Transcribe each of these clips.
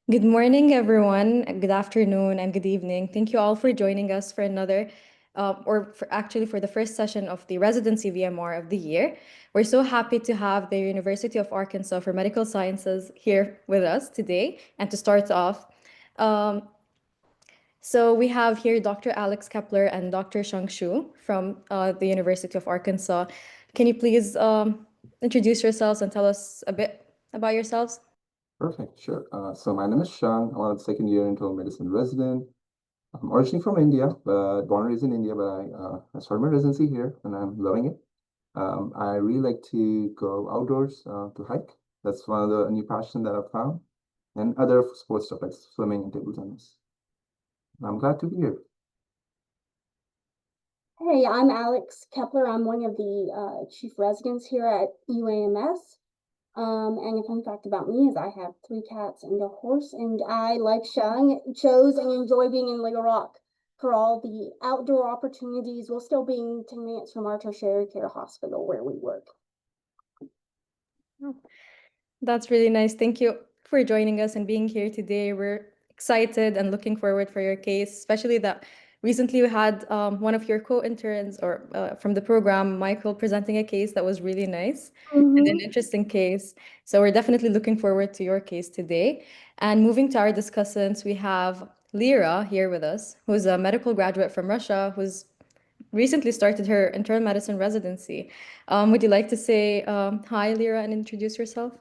Good morning, everyone. Good afternoon and good evening. Thank you all for joining us for another, for the first session of the Residency VMR of the year. We're so happy to have the University of Arkansas for Medical Sciences here with us today. And to start off, um, so we have here Dr. Alex Kepler and Dr. Shang Shu from the University of Arkansas. Can you please introduce yourselves and tell us a bit about yourselves? Perfect, sure. So my name is Shang. I'm one of the second year internal medicine resident. I'm originally from India, but born and raised in India, but I started my residency here and I'm loving it. I really like to go outdoors to hike. That's one of the new passion that I've found, and other sports stuff like swimming and table tennis. I'm glad to be here. Hey, I'm Alex Kepler. I'm one of the chief residents here at UAMS. And a fun fact about me is I have 3 cats and a horse, and I, like Shang, chose and enjoy being in Little Rock for all the outdoor opportunities while still being 10 minutes from our tertiary care hospital where we work. That's really nice. Thank you for joining us and being here today. We're excited and looking forward for your case, especially that recently we had one of your co-interns or from the program, Michael, presenting a case that was really nice and an interesting case. So we're definitely looking forward to your case today. And moving to our discussants, we have Lyra here with us, who's a medical graduate from Russia, who's recently started her internal medicine residency. Would you like to say hi, Lyra, and introduce yourself?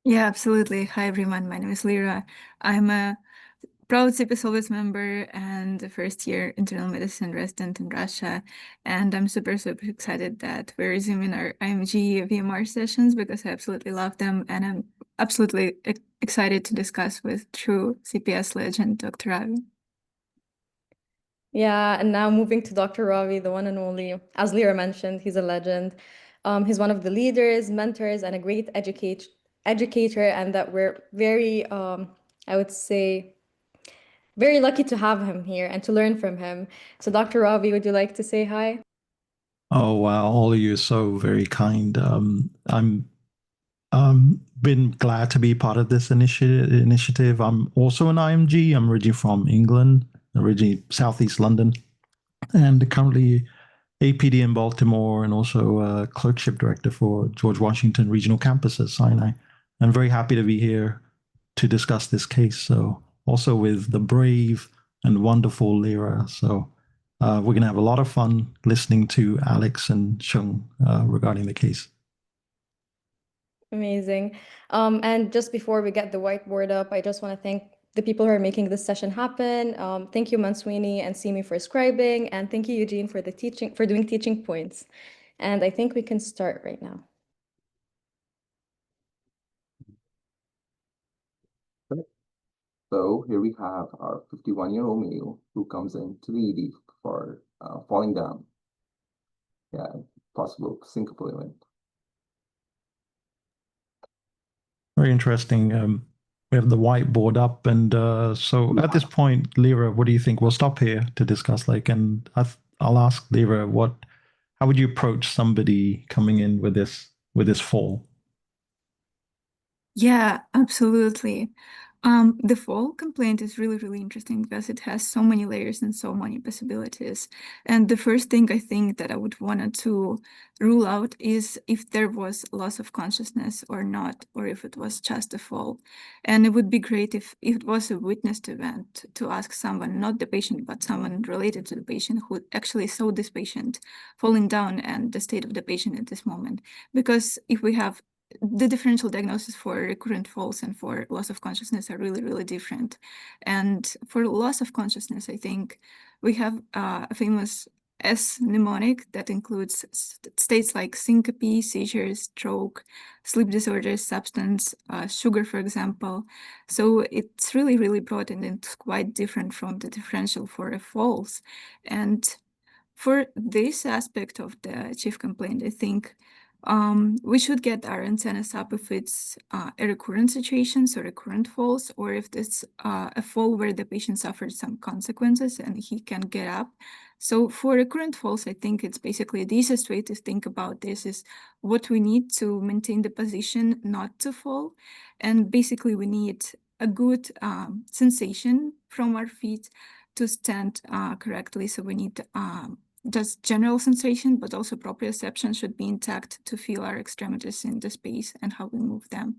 Yeah, absolutely. Hi, everyone. My name is Lyra. I'm a proud CP Solvis member and a first-year internal medicine resident in Russia. And I'm super, super excited that we're resuming our IMG VMR sessions because I absolutely love them. And I'm absolutely excited to discuss with true CPS legend, Dr. Ravi. Yeah, and now moving to Dr. Ravi, the one and only, as Lyra mentioned, he's a legend. He's one of the leaders, mentors, and a great educator, and that we're very, I would say, very lucky to have him here and to learn from him. So, Dr. Ravi, would you like to say hi? Oh wow, all of you are so very kind. I'm been glad to be part of this initiative. I'm also an IMG. I'm originally from England, originally Southeast London, and currently APD in Baltimore and also clerkship director for George Washington Regional Campus at Sinai. I'm very happy to be here to discuss this case. So also with the brave and wonderful Lyra. So we're going to have a lot of fun listening to Alex and Shung regarding the case. Amazing. And just before we get the whiteboard up, I just want to thank the people who are making this session happen. Thank you, Manswini and Simi for scribing, and thank you, Eugene, for doing teaching points. And I think we can start right now. So here we have our 51-year-old male who comes into the ED for falling down. Yeah, possible syncopal event. Very interesting. We have the whiteboard up, and so at this point, Lyra, what do you think? We'll stop here to discuss. And I'll ask Lyra, how would you approach somebody coming in with this fall? Yeah, absolutely. The fall complaint is really, really interesting because it has so many layers and so many possibilities. And the first thing I think that I would want to rule out is if there was loss of consciousness or not, or if it was just a fall. And it would be great if it was a witnessed event to ask someone, not the patient, but someone related to the patient who actually saw this patient falling down and the state of the patient at this moment. Because if we have the differential diagnosis for recurrent falls and for loss of consciousness are really, really different. And for loss of consciousness, I think we have a famous S mnemonic that includes states like syncope, seizures, stroke, sleep disorders, substance, sugar, for example. So it's really, really broad and it's quite different from the differential for a falls. And for this aspect of the chief complaint, I think we should get our antennas up if it's a recurrent situation, so recurrent falls, or if it's a fall where the patient suffered some consequences and he can get up. So for recurrent falls, I think it's basically the easiest way to think about this is what we need to maintain the position not to fall. And basically we need a good sensation from our feet to stand correctly. So we need just general sensation, but also proprioception should be intact to feel our extremities in the space and how we move them.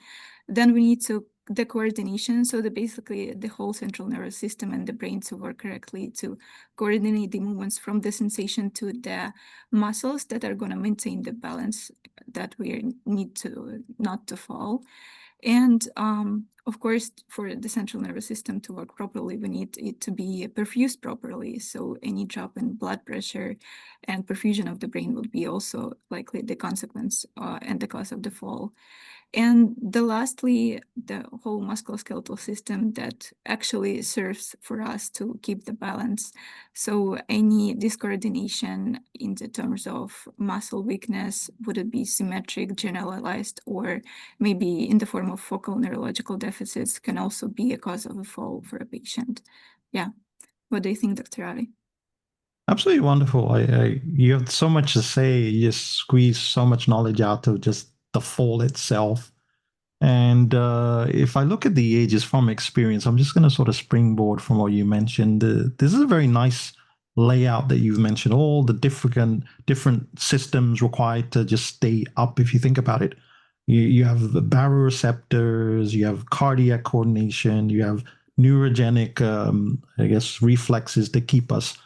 Then we need the coordination, so basically the whole central nervous system and the brain to work correctly to coordinate the movements from the sensation to the muscles that are going to maintain the balance that we need to not to fall. And of course, for the central nervous system to work properly, we need it to be perfused properly. So any drop in blood pressure and perfusion of the brain would be also likely the consequence and the cause of the fall. And lastly, the whole musculoskeletal system that actually serves for us to keep the balance. So any discoordination in the terms of muscle weakness, would it be symmetric, generalized, or maybe in the form of focal neurological deficits, can also be a cause of a fall for a patient. Yeah. What do you think, Dr. Ali? Absolutely wonderful. You have so much to say. You just squeeze so much knowledge out of just the fall itself. And if I look at the ages from experience, I'm just going to sort of springboard from what you mentioned. This is a very nice layout that you've mentioned, all the different systems required to just stay up. If you think about it, you have the baroreceptors, you have cardiac coordination, you have neurogenic, I guess, reflexes to keep us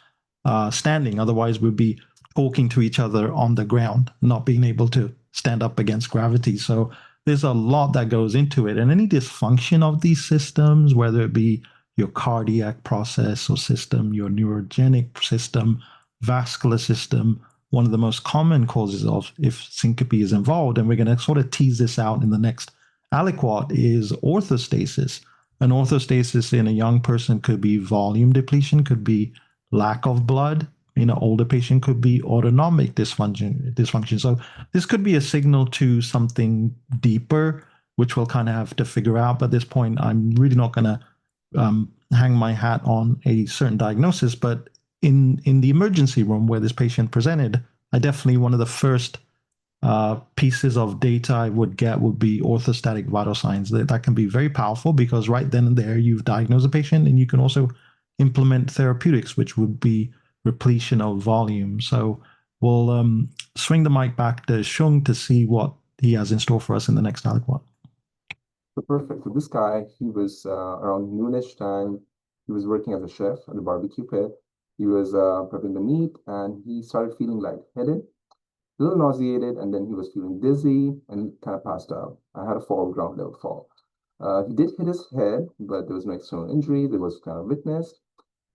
standing. Otherwise, we'd be talking to each other on the ground, not being able to stand up against gravity. So there's a lot that goes into it. And any dysfunction of these systems, whether it be your cardiac process or system, your neurogenic system, vascular system, one of the most common causes of if syncope is involved, and we're going to sort of tease this out in the next aliquot, is orthostasis. An orthostasis in a young person could be volume depletion, could be lack of blood. In an older patient could be autonomic dysfunction. So this could be a signal to something deeper, which we'll kind of have to figure out. But at this point, I'm really not going to hang my hat on a certain diagnosis. But in the emergency room where this patient presented, I definitely, one of the first pieces of data I would get would be orthostatic vital signs. That can be very powerful because right then and there you've diagnosed a patient, and you can also implement therapeutics, which would be repletion of volume. So we'll swing the mic back to Shung to see what he has in store for us in the next aliquot. So perfect. So this guy, he was around noonish time. He was working as a chef at the barbecue pit. He was prepping the meat, and he started feeling lightheaded, a little nauseated, and then he was feeling dizzy, and he kind of passed out. I had a fall, ground level fall. He did hit his head, but there was no external injury. There was kind of witnessed.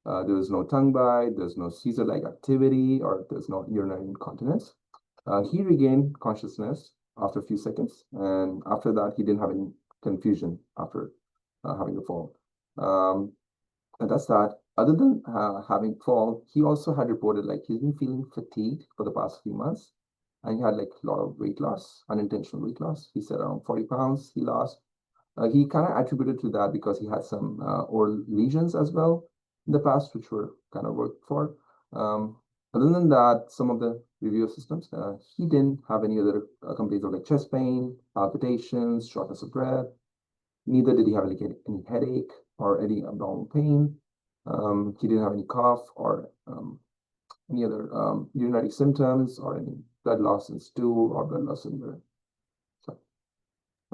There was no tongue bite, there's no seizure-like activity, or there's no urinary incontinence. He regained consciousness after a few seconds, and after that, he didn't have any confusion after having the fall. And that's that. Other than having fall, he also had reported like he's been feeling fatigued for the past few months, and he had like a lot of weight loss, unintentional weight loss. He said around 40 pounds he lost. He kind of attributed to that because he had some oral lesions as well in the past, which were kind of worked for. Other than that, some of the review systems, he didn't have any other complaints of like chest pain, palpitations, shortness of breath. Neither did he have any headache or any abdominal pain. He didn't have any cough or any other urinary symptoms or any blood loss in stool or blood loss in urine. So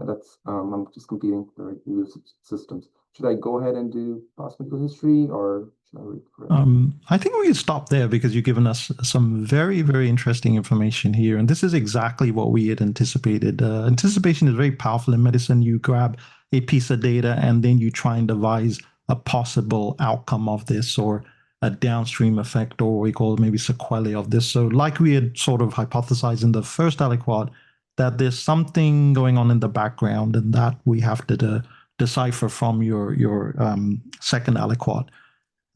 that's I'm just completing the review systems. Should I go ahead and do past medical history, or should I wait for it? I think we can stop there because you've given us some very, very interesting information here. And this is exactly what we had anticipated. Anticipation is very powerful in medicine. You grab a piece of data and then you try and devise a possible outcome of this, or a downstream effect, or what we call maybe sequelae of this. So like we had sort of hypothesized in the first aliquot, that there's something going on in the background, and that we have to decipher from your second aliquot.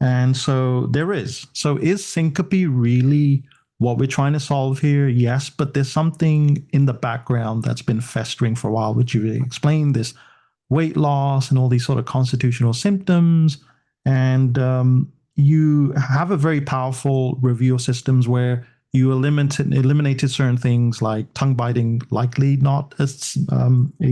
And so there is. So is syncope really what we're trying to solve here? Yes, but there's something in the background that's been festering for a while, which you explained, this weight loss and all these sort of constitutional symptoms. And you have a very powerful review of systems where you eliminated certain things like tongue biting, likely not a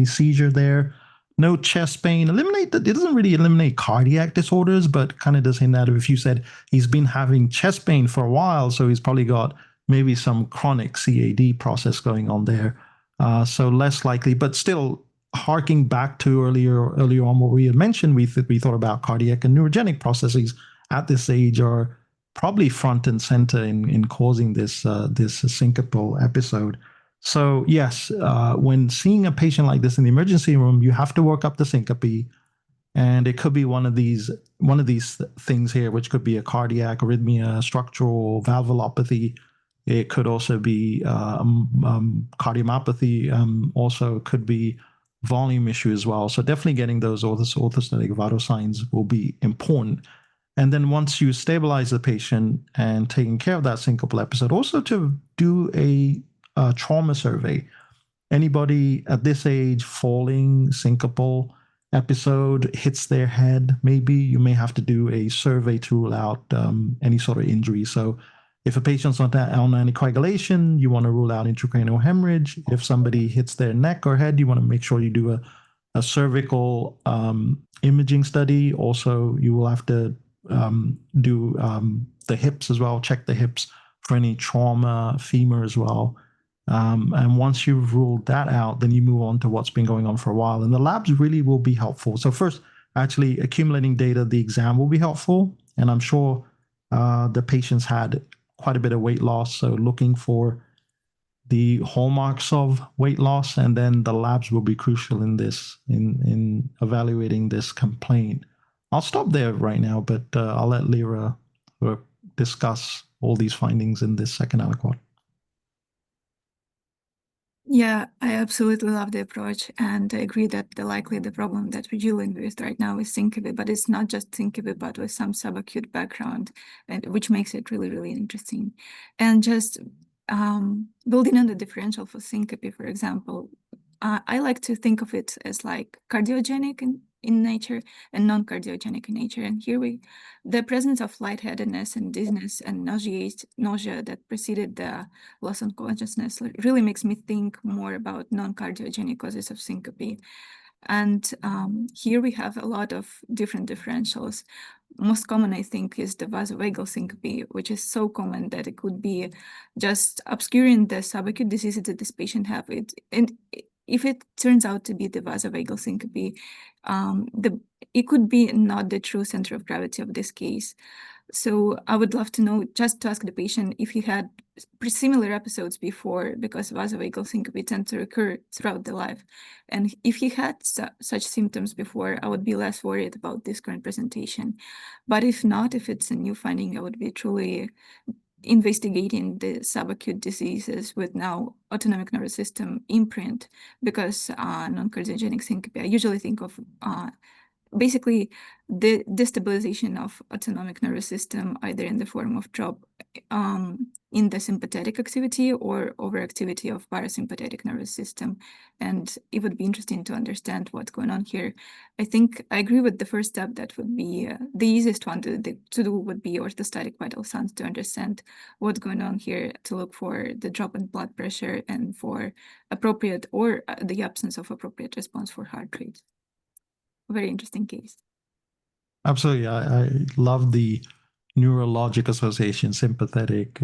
seizure there. no chest pain. It doesn't really eliminate cardiac disorders, but kind of does hint at it. If you said he's been having chest pain for a while, so he's probably got maybe some chronic CAD process going on there. So less likely, but still harking back to earlier on what we had mentioned, we thought about cardiac and neurogenic processes at this age are probably front and center in causing this syncopal episode. So yes, when seeing a patient like this in the emergency room, you have to work up the syncope, and it could be one of these things here, which could be a cardiac arrhythmia, structural valvulopathy. It could also be cardiomyopathy. Also, could be volume issue as well. So definitely getting those orthostatic vital signs will be important. And then once you stabilize the patient and taking care of that syncopal episode, also to do a trauma survey. Anybody at this age falling syncopal episode hits their head, maybe you may have to do a survey to rule out any sort of injury. So if a patient's on anticoagulation, you want to rule out intracranial hemorrhage. If somebody hits their neck or head, you want to make sure you do a cervical imaging study. Also, you will have to do the hips as well, check the hips for any trauma, femur as well. And once you've ruled that out, then you move on to what's been going on for a while. And the labs really will be helpful. So first, actually accumulating data, the exam will be helpful. And I'm sure the patients had quite a bit of weight loss. So looking for the hallmarks of weight loss, and then the labs will be crucial in this, in evaluating this complaint. I'll stop there right now, but I'll let Lyra discuss all these findings in this second aliquot. Yeah, I absolutely love the approach, and I agree that the problem that we're dealing with right now is syncope, but it's not just syncope, but with some subacute background, and which makes it really, really interesting. And just building on the differential for syncope, for example, I like to think of it as like cardiogenic in nature and non-cardiogenic in nature. And here the presence of lightheadedness and dizziness and nausea that preceded the loss of consciousness really makes me think more about non-cardiogenic causes of syncope. And here we have a lot of different differentials. Most common, I think, is the vasovagal syncope, which is so common that it could be just obscuring the subacute diseases that this patient have. And if it turns out to be the vasovagal syncope, it could be not the true center of gravity of this case. So I would love to know, just to ask the patient if he had similar episodes before, because vasovagal syncope tend to recur throughout the life. And if he had such symptoms before, I would be less worried about this current presentation. But if not, if it's a new finding, I would be truly investigating the subacute diseases with now autonomic nervous system imprint, because non-cardiogenic syncope, I usually think of basically the destabilization of autonomic nervous system, either in the form of drop in the sympathetic activity or overactivity of parasympathetic nervous system. And it would be interesting to understand what's going on here. I think I agree with the first step. That would be the easiest one to do would be orthostatic vital signs, to understand what's going on here, to look for the drop in blood pressure and for appropriate or the absence of appropriate response for heart rate. Very interesting case. Absolutely. I love the neurologic association, sympathetic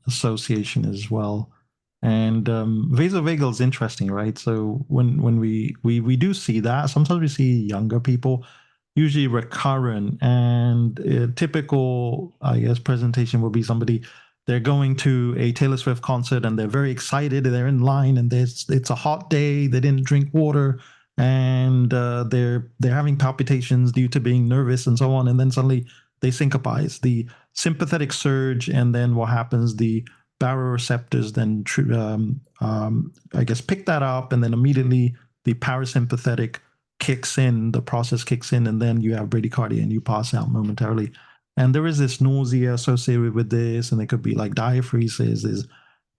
association as well. And vasovagal is interesting, right? So when we do see that, sometimes we see younger people, usually recurrent, and a typical, I guess, presentation will be somebody, they're going to a Taylor Swift concert and they're very excited, they're in line, and it's a hot day, they didn't drink water, and they're having palpitations due to being nervous and so on, and then suddenly they syncopize, the sympathetic surge, and then what happens, the baroreceptors then I guess pick that up, and then immediately the parasympathetic kicks in, the process kicks in, and then you have bradycardia and you pass out momentarily. And there is this nausea associated with this, and it could be like diaphoresis, there's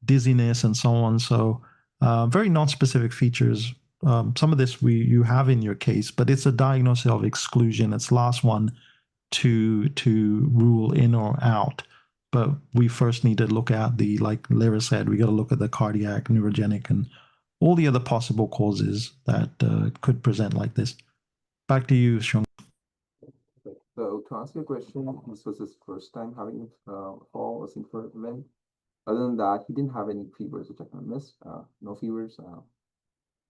dizziness and so on. So very non-specific features. Some of this you have in your case, but it's a diagnosis of exclusion. It's the last one to rule in or out. But we first need to look at like Lyra said, we got to look at the cardiac, neurogenic, and all the other possible causes that could present like this. Back to you, Sean. Okay. So to answer your question, this was his first time having a fall, a singular event. Other than that, he didn't have any fevers, which I kind of missed. No fevers.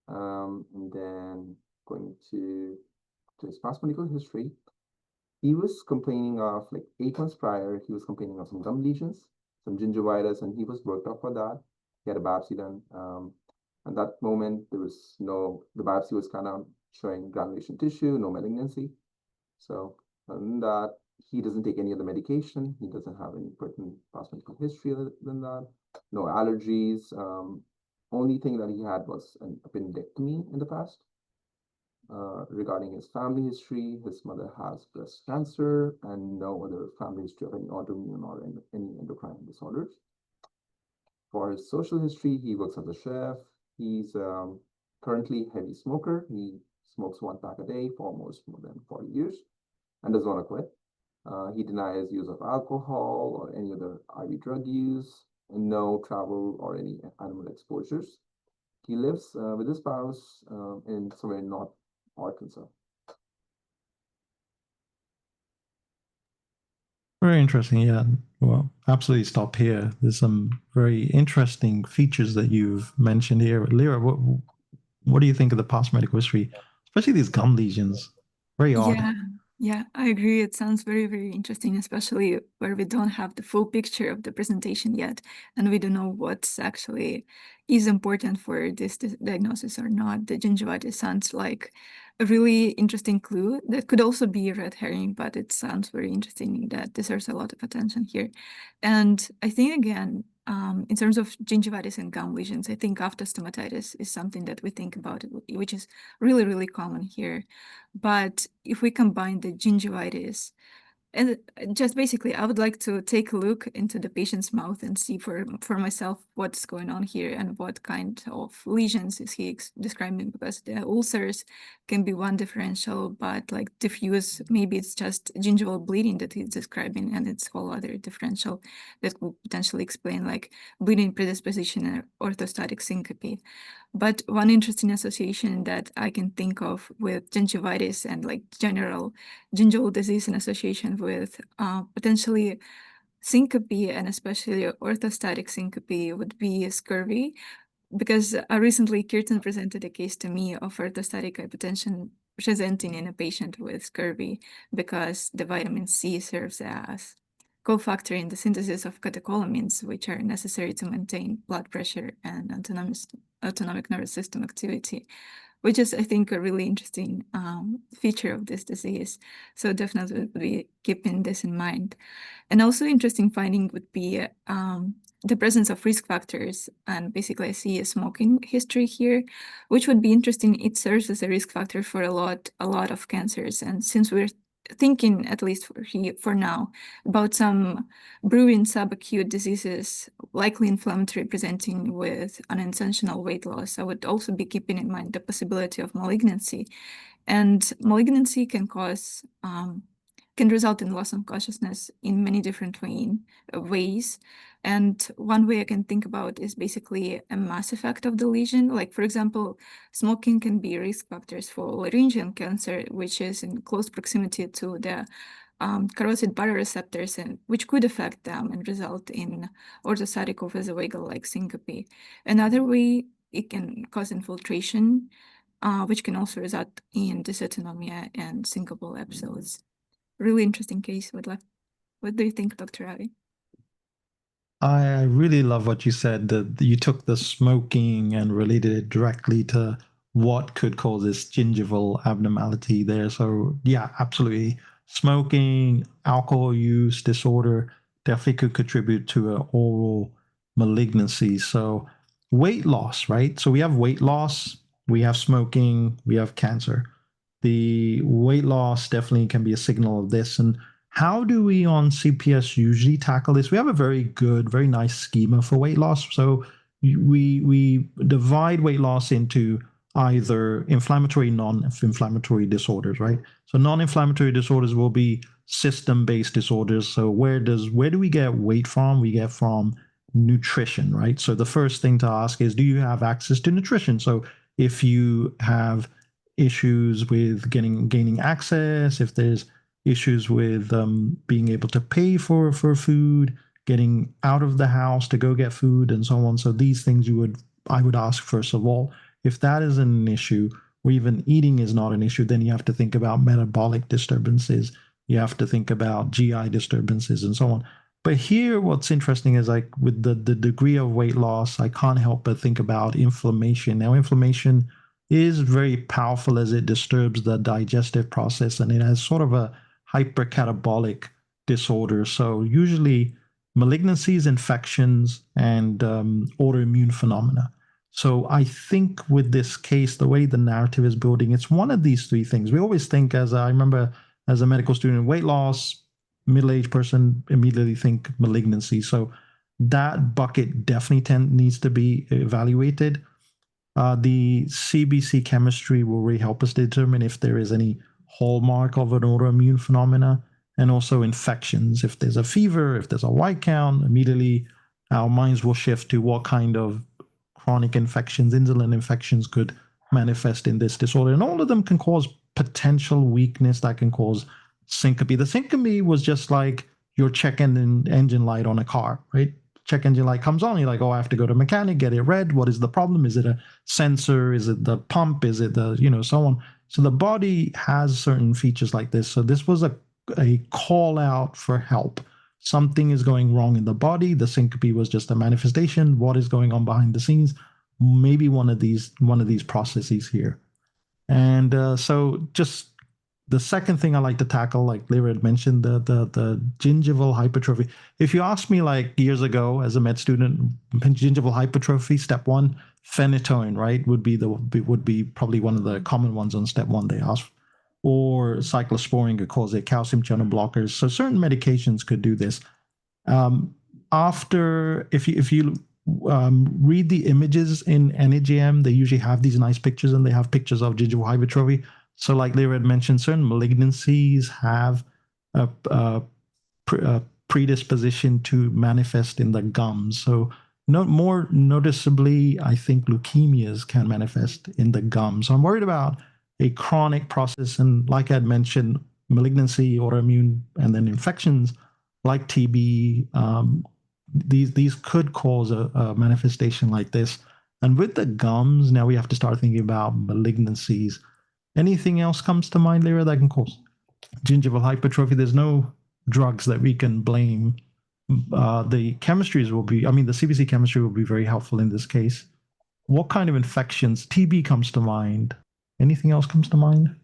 And then going to his past medical history, he was complaining of, like, 8 months prior, he was complaining of some gum lesions, some gingivitis, and he was worked up for that. He had a biopsy done. At that moment, the biopsy was kind of showing granulation tissue, no malignancy. So other than that, he doesn't take any other medication. He doesn't have any pertinent past medical history other than that. No allergies. Only thing that he had was an appendectomy in the past. Regarding his family history, his mother has breast cancer and no other family history of any autoimmune or any endocrine disorders. For his social history, he works as a chef. He's currently a heavy smoker. He smokes 1 pack a day for almost more than 40 years and doesn't want to quit. He denies use of alcohol or any other IV drug use, and no travel or any animal exposures. He lives with his spouse in somewhere in North Arkansas. Very interesting. Yeah. Well, absolutely stop here. There's some very interesting features that you've mentioned here. Lyra, what do you think of the past medical history, especially these gum lesions? Very odd. Yeah, I agree. It sounds very, very interesting, especially where we don't have the full picture of the presentation yet, and we don't know what's actually is important for this diagnosis or not. The gingivitis sounds like a really interesting clue that could also be a red herring, but it sounds very interesting that deserves a lot of attention here. And I think, again, in terms of gingivitis and gum lesions, I think after stomatitis is something that we think about, which is really, really common here. But if we combine the gingivitis, and just basically, I would like to take a look into the patient's mouth and see for myself what's going on here and what kind of lesions is he describing, because the ulcers can be one differential, but like diffuse, maybe it's just gingival bleeding that he's describing, and it's whole other differential that could potentially explain like bleeding predisposition or orthostatic syncope. But one interesting association that I can think of with gingivitis and like general gingival disease in association with potentially syncope and especially orthostatic syncope would be scurvy, because recently Kirtan presented a case to me of orthostatic hypotension presenting in a patient with scurvy because the vitamin C serves as cofactor in the synthesis of catecholamines, which are necessary to maintain blood pressure and autonomic nervous system activity, which is, I think, a really interesting feature of this disease. So definitely would be keeping this in mind. And also interesting finding would be the presence of risk factors. And basically I see a smoking history here, which would be interesting. It serves as a risk factor for a lot of cancers. And since we're thinking, at least for now, about some brewing subacute diseases, likely inflammatory, presenting with unintentional weight loss, I would also be keeping in mind the possibility of malignancy. And malignancy can cause can result in loss of consciousness in many different ways. And one way I can think about is basically a mass effect of the lesion. Like, for example, smoking can be risk factors for laryngeal cancer, which is in close proximity to the carotid baroreceptors, and which could affect them and result in orthostatic or vasovagal-like syncope. Another way, it can cause infiltration, which can also result in dysautonomia and syncopal episodes. Really interesting case. What do you think, Dr. Ravi? I really love what you said, that you took the smoking and related it directly to what could cause this gingival abnormality there. So yeah, absolutely. Smoking, alcohol use disorder definitely could contribute to an oral malignancy. So weight loss, right? So we have weight loss, we have smoking, we have cancer. The weight loss definitely can be a signal of this. And how do we on CPS usually tackle this? We have a very good, very nice schema for weight loss. So we divide weight loss into either inflammatory, non-inflammatory disorders, right? So non-inflammatory disorders will be system-based disorders. So where do we get weight from? We get from nutrition, right? So the first thing to ask is, do you have access to nutrition? So if you have issues with gaining access, if there's issues with being able to pay for food, getting out of the house to go get food, and so on. So these things I would ask first of all. If that is an issue, or even eating is not an issue, then you have to think about metabolic disturbances. You have to think about GI disturbances and so on. But here, what's interesting is like with the degree of weight loss, I can't help but think about inflammation. Now, inflammation is very powerful as it disturbs the digestive process, and it has sort of a hypercatabolic disorder. So usually malignancies, infections, and autoimmune phenomena. So I think with this case, the way the narrative is building, it's one of these three things. We always think, as I remember as a medical student, weight loss, middle-aged person, immediately think malignancy. So that bucket definitely needs to be evaluated. The CBC chemistry will really help us determine if there is any hallmark of an autoimmune phenomena, and also infections. If there's a fever, if there's a white count, immediately our minds will shift to what kind of chronic infections, insulin infections could manifest in this disorder. And all of them can cause potential weakness that can cause syncope. The syncope was just like your check engine light on a car, right? Check engine light comes on, you're like, oh, I have to go to a mechanic, get it red. What is the problem? Is it a sensor? Is it the pump? Is it the, so on. So the body has certain features like this. So this was a call out for help. Something is going wrong in the body. The syncope was just a manifestation. What is going on behind the scenes? Maybe one of these processes here. And so just the second thing I like to tackle, like Lyra had mentioned, the gingival hypertrophy. If you asked me like years ago as a med student, gingival hypertrophy, step one, phenytoin, right, would be probably one of the common ones on step one they asked, or cyclosporine could cause it, calcium channel blockers. So certain medications could do this. If you read the images in NAGM, they usually have these nice pictures, and they have pictures of gingival hypertrophy. So like Lyra had mentioned, certain malignancies have a predisposition to manifest in the gums. So more noticeably, I think leukemias can manifest in the gums. So I'm worried about a chronic process. And like I had mentioned, malignancy, autoimmune, and then infections like TB, these could cause a manifestation like this. And with the gums, now we have to start thinking about malignancies. Anything else comes to mind, Lyra, that can cause gingival hypertrophy? There's no drugs that we can blame. The chemistries will be, the CBC chemistry will be very helpful in this case. What kind of infections? TB comes to mind. Anything else comes to mind?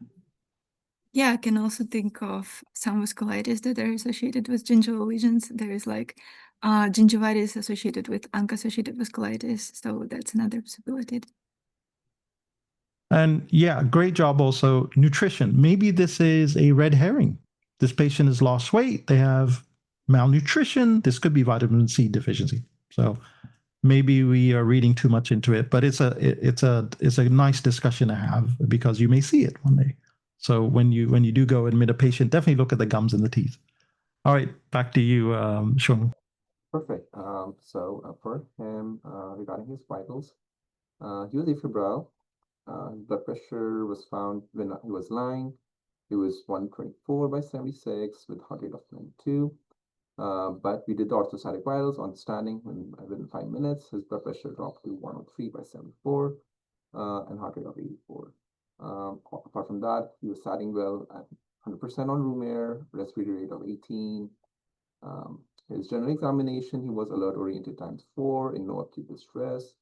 Yeah, I can also think of some vasculitis that are associated with gingival lesions. There is like gingivitis associated with ANCA-associated vasculitis. So that's another possibility. And yeah, great job also. Nutrition. Maybe this is a red herring. This patient has lost weight. They have malnutrition. This could be vitamin C deficiency. So maybe we are reading too much into it, but it's a nice discussion to have, because you may see it one day. So when you do go admit a patient, definitely look at the gums and the teeth. All right, back to you, Sean. Perfect. So for him, regarding his vitals, he was afebrile. His blood pressure was found when he was lying. It was 124/76 with heart rate of 92. But we did the orthostatic vitals on standing. Within 5 minutes, his blood pressure dropped to 103/74 and heart rate of 84. Apart from that, he was sitting well at 100% on room air, respiratory rate of 18. His general examination, he was alert oriented ×4 in no acute distress.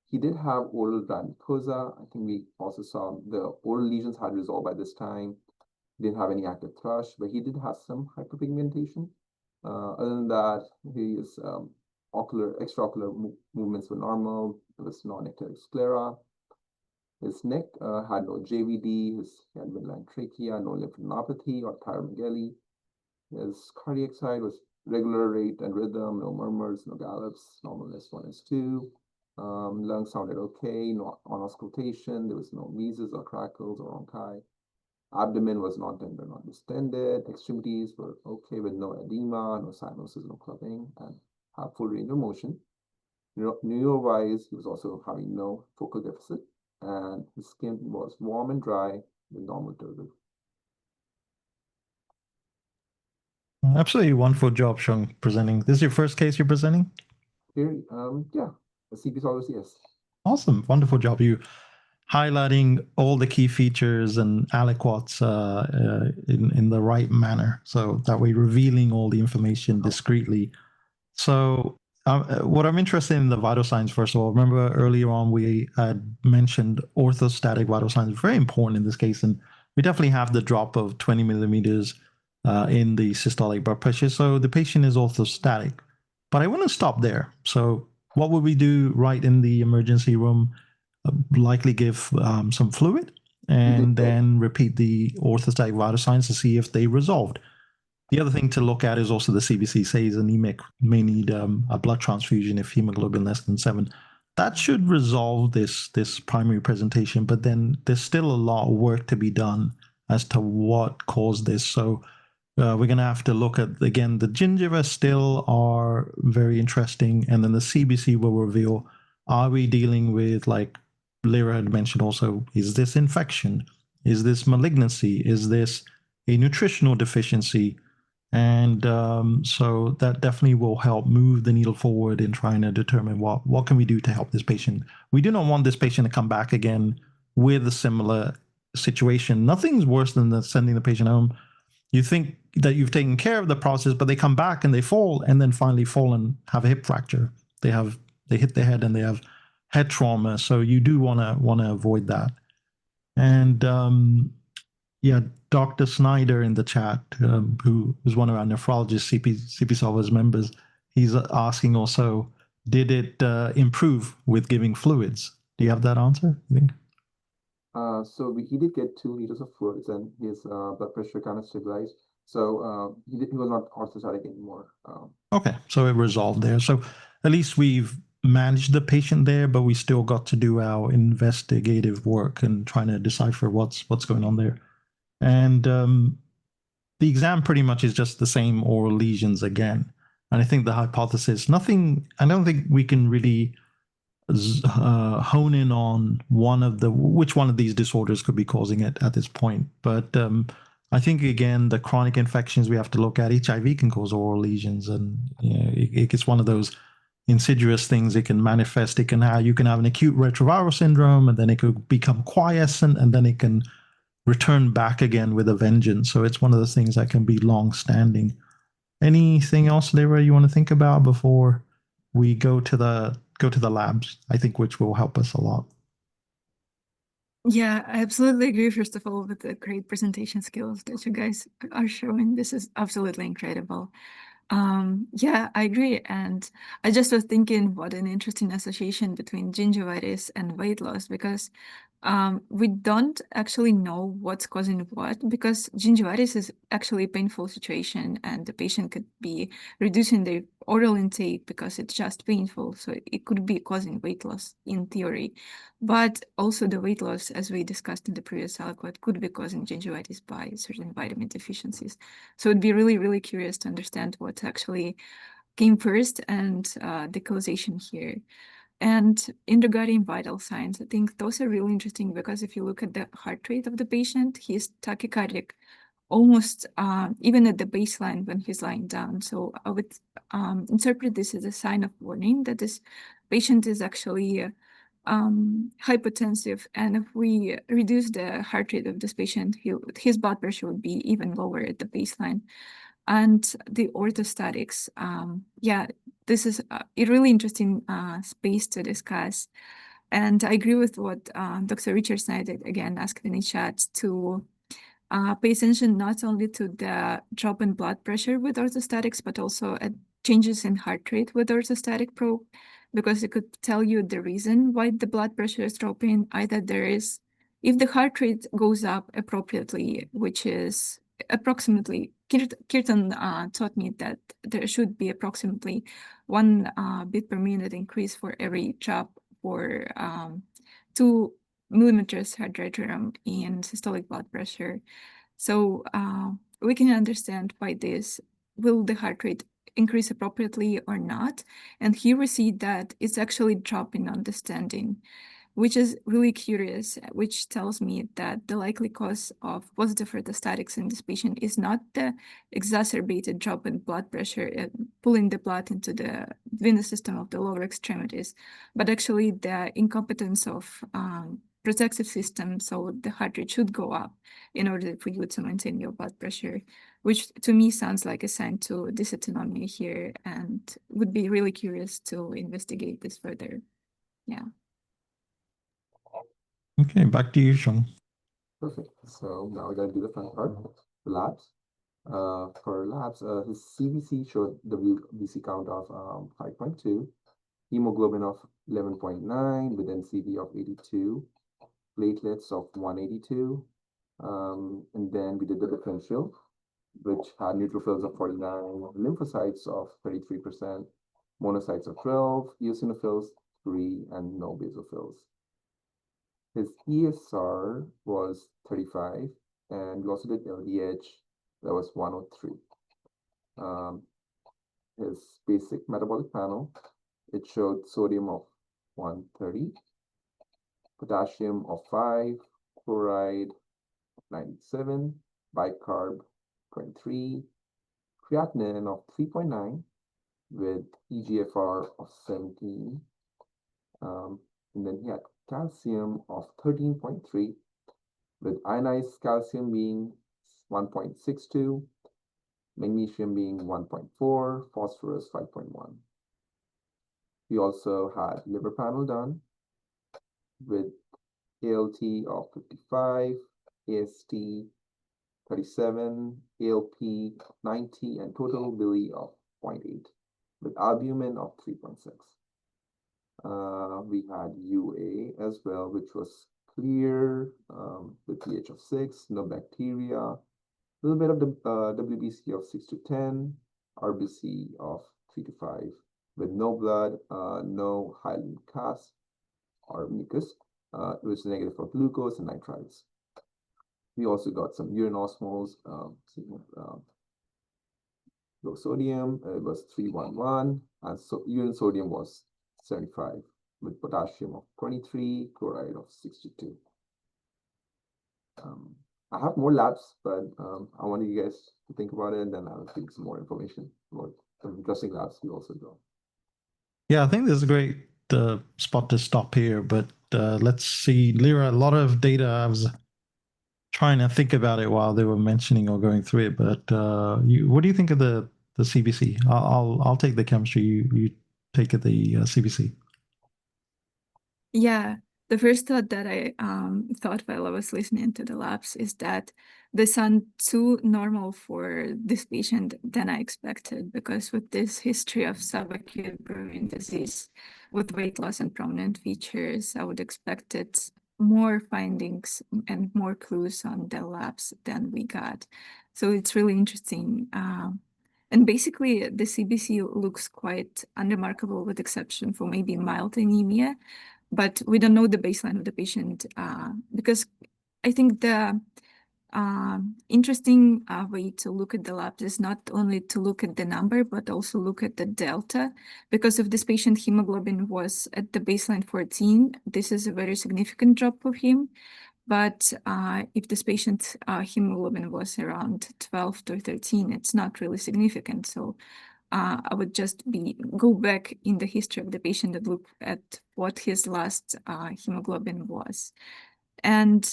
He did have oral gland mucosa. I think we also saw the oral lesions had resolved by this time. He didn't have any active thrush, but he did have some hyperpigmentation. Other than that, his extraocular movements were normal. There was no nectatic sclera. His neck had no JVD. He had midline trachea, no lymphadenopathy or thyromegaly. His cardiac side was regular rate and rhythm, no murmurs, no gallops, normal S1, S2. Lungs sounded okay, no on auscultation. There was no wheezes or crackles or onchi. Abdomen was not tender, not distended. Extremities were okay with no edema, no cyanosis, no clubbing, and have full range of motion. Neuro-wise, he was also having no focal deficit, and his skin was warm and dry with normal turgor. Absolutely wonderful job, Shung, presenting. This is your first case you're presenting? Here, yeah, the CP solvers, yes. Awesome, wonderful job. You highlighting all the key features and aliquots in the right manner, so that way revealing all the information discreetly. So what I'm interested in the vital signs, first of all, remember earlier on we had mentioned orthostatic vital signs, very important in this case, and we definitely have the drop of 20 millimeters in the systolic blood pressure. So the patient is orthostatic, but I want to stop there. So what would we do right in the emergency room? Likely give some fluid and then repeat the orthostatic vital signs to see if they resolved. The other thing to look at is also the CBC says anemic, may need a blood transfusion if hemoglobin less than 7. That should resolve this primary presentation, but then there's still a lot of work to be done as to what caused this. So we're going to have to look at, again, the gingiva still are very interesting, and then the CBC will reveal, are we dealing with, like Lyra had mentioned also, is this infection? Is this malignancy? Is this a nutritional deficiency? And so that definitely will help move the needle forward in trying to determine what can we do to help this patient. We do not want this patient to come back again with a similar situation. Nothing's worse than sending the patient home. You think that you've taken care of the process, but they come back and they fall, and then finally fall and have a hip fracture. They hit their head and they have head trauma. So you do want to avoid that. And yeah, Dr. Snyder in the chat, who is one of our nephrologist CP Solvers members, he's asking also, did it improve with giving fluids? Do you have that answer, I think? So he did get 2 liters of fluids, and his blood pressure kind of stabilized. So he was not orthostatic anymore. Okay, so it resolved there. So at least we've managed the patient there, but we still got to do our investigative work and trying to decipher what's going on there. And the exam pretty much is just the same oral lesions again. And I think the hypothesis, I don't think we can really hone in on which one of these disorders could be causing it at this point. But I think, again, the chronic infections we have to look at. HIV can cause oral lesions, and it's one of those insidious things. It can manifest. You can have an acute retroviral syndrome, and then it could become quiescent, and then it can return back again with a vengeance. So it's one of those things that can be long-standing. Anything else, Lyra, you want to think about before we go to the labs? I think which will help us a lot. Yeah, I absolutely agree, first of all, with the great presentation skills that you guys are showing. This is absolutely incredible. Yeah, I agree. And I just was thinking what an interesting association between gingivitis and weight loss, because we don't actually know what's causing what, because gingivitis is actually a painful situation and the patient could be reducing their oral intake because it's just painful. So it could be causing weight loss in theory, but also the weight loss, as we discussed in the previous aliquot, could be causing gingivitis by certain vitamin deficiencies. So it'd be really, really curious to understand what actually came first and the causation here. And in regarding vital signs, I think those are really interesting, because if you look at the heart rate of the patient, he's tachycardic almost even at the baseline when he's lying down. So I would interpret this as a sign of warning that this patient is actually hypotensive. And if we reduce the heart rate of this patient, his blood pressure would be even lower at the baseline. And the orthostatics, yeah, this is a really interesting space to discuss. And I agree with what Dr. Richard Snyder again asked in the chat, to pay attention not only to the drop in blood pressure with orthostatics, but also at changes in heart rate with orthostatic probe, because it could tell you the reason why the blood pressure is dropping. Either if the heart rate goes up appropriately, which is approximately, Kirtan taught me that there should be approximately 1 beat per minute increase for every drop for 2 millimeters heart rate rhythm in systolic blood pressure. So we can understand by this, will the heart rate increase appropriately or not. And here we see that it's actually dropping on the standing, which is really curious, which tells me that the likely cause of positive orthostatics in this patient is not the exacerbated drop in blood pressure and pulling the blood into the venous system of the lower extremities, but actually the incompetence of protective system, so the heart rate should go up in order for you to maintain your blood pressure, which to me sounds like a sign to dysautonomia here, and would be really curious to investigate this further. Yeah. Okay, back to you, Sean. Perfect. So now we're going to do the fun part, the labs. For labs, his CBC showed WBC count of 5.2, hemoglobin of 11.9 with NCV of 82, platelets of 182, and then we did the differential, which had neutrophils of 49, lymphocytes of 33%, monocytes of 12, eosinophils 3, and no basophils. His ESR was 35, and we also did LDH, that was 103. His basic metabolic panel, it showed sodium of 130, potassium of 5, chloride 97, bicarb 23, creatinine of 3.9 with EGFR of 17. And then he had calcium of 13.3 with ionized calcium being 1.62, magnesium being 1.4, phosphorus 5.1. We also had liver panel done with ALT of 55, AST 37, ALP 90, and total bili of 0.8 with albumin of 3.6. We had UA as well, which was clear with pH of 6, no bacteria, a little bit of the WBC of 6 to 10, RBC of 3 to 5, with no blood, no hyaline cast or mucus. It was negative for glucose and nitrites. We also got some urine osmoles, low sodium, it was 311, and so urine sodium was 75, with potassium of 23, chloride of 62. I have more labs, but I want you guys to think about it, and then I'll give you some more information about some interesting labs we also do. Yeah, I think this is a great spot to stop here, but let's see, Lyra, a lot of data. I was trying to think about it while they were mentioning or going through it, but what do you think of the CBC? I'll take the chemistry, you take the CBC. Yeah, the first thought that I thought while I was listening to the labs is that they sound too normal for this patient than I expected, because with this history of subacute Brovin disease with weight loss and prominent features, I would expect it more findings and more clues on the labs than we got. So it's really interesting. And basically, the CBC looks quite unremarkable, with exception for maybe mild anemia. But we don't know the baseline of the patient because I think the interesting way to look at the labs is not only to look at the number, but also look at the delta. Because if this patient hemoglobin was at the baseline 14, this is a very significant drop for him. But if this patient hemoglobin was around 12 to 13, it's not really significant. So I would just go back in the history of the patient and look at what his last hemoglobin was. And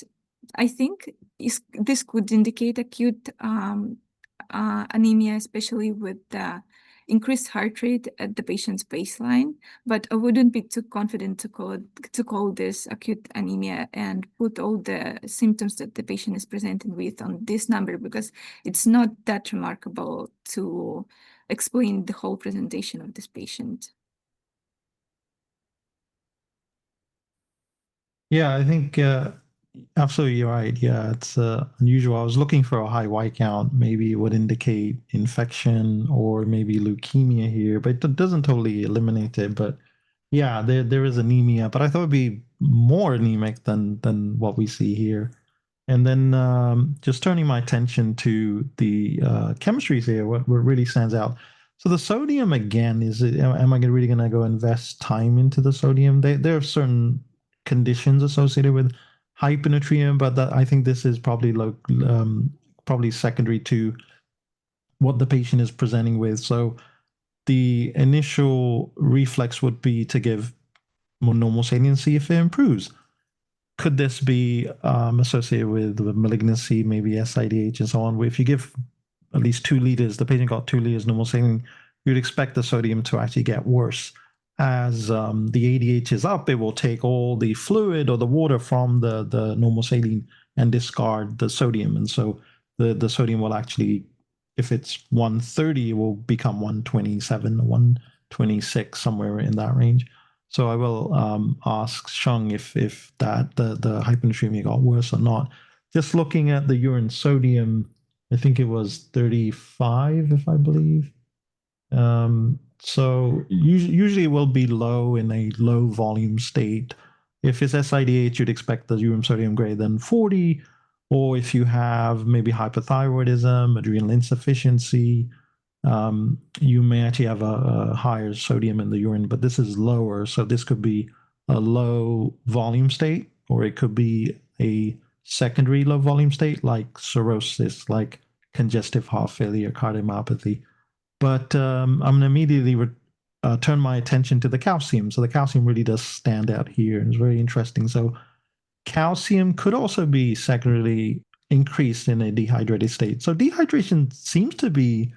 I think this could indicate acute anemia, especially with the increased heart rate at the patient's baseline, but I wouldn't be too confident to call this acute anemia and put all the symptoms that the patient is presenting with on this number, because it's not that remarkable to explain the whole presentation of this patient. Yeah, I think absolutely right. Yeah, it's unusual. I was looking for a high white count. Maybe it would indicate infection or maybe leukemia here, but it doesn't totally eliminate it. But yeah, there is anemia, but I thought it'd be more anemic than what we see here. And then just turning my attention to the chemistries here, what really stands out. So the sodium again, is it? Am I really going to go invest time into the sodium? There are certain conditions associated with hyponatremia, but I think this is probably probably secondary to what the patient is presenting with. So the initial reflex would be to give more normal saline and see if it improves. Could this be associated with malignancy, maybe SIDH and so on? If you give at least 2 liters, the patient got 2 liters normal saline, you'd expect the sodium to actually get worse. As the ADH is up, it will take all the fluid or the water from the normal saline and discard the sodium. And so the sodium will actually, if it's 130, it will become 127 or 126, somewhere in that range. So I will ask Sheng if that the hyponatremia got worse or not. Just looking at the urine sodium, I think it was 35, if I believe. So usually it will be low in a low volume state. If it's SIDH, you'd expect the urine sodium greater than 40, or if you have maybe hypothyroidism, adrenal insufficiency, you may actually have a higher sodium in the urine, but this is lower. So this could be a low volume state, or it could be a secondary low volume state like cirrhosis, like congestive heart failure, cardiomyopathy. But I'm going to immediately turn my attention to the calcium. So the calcium really does stand out here. It's very interesting. So calcium could also be secondarily increased in a dehydrated state. So dehydration seems to be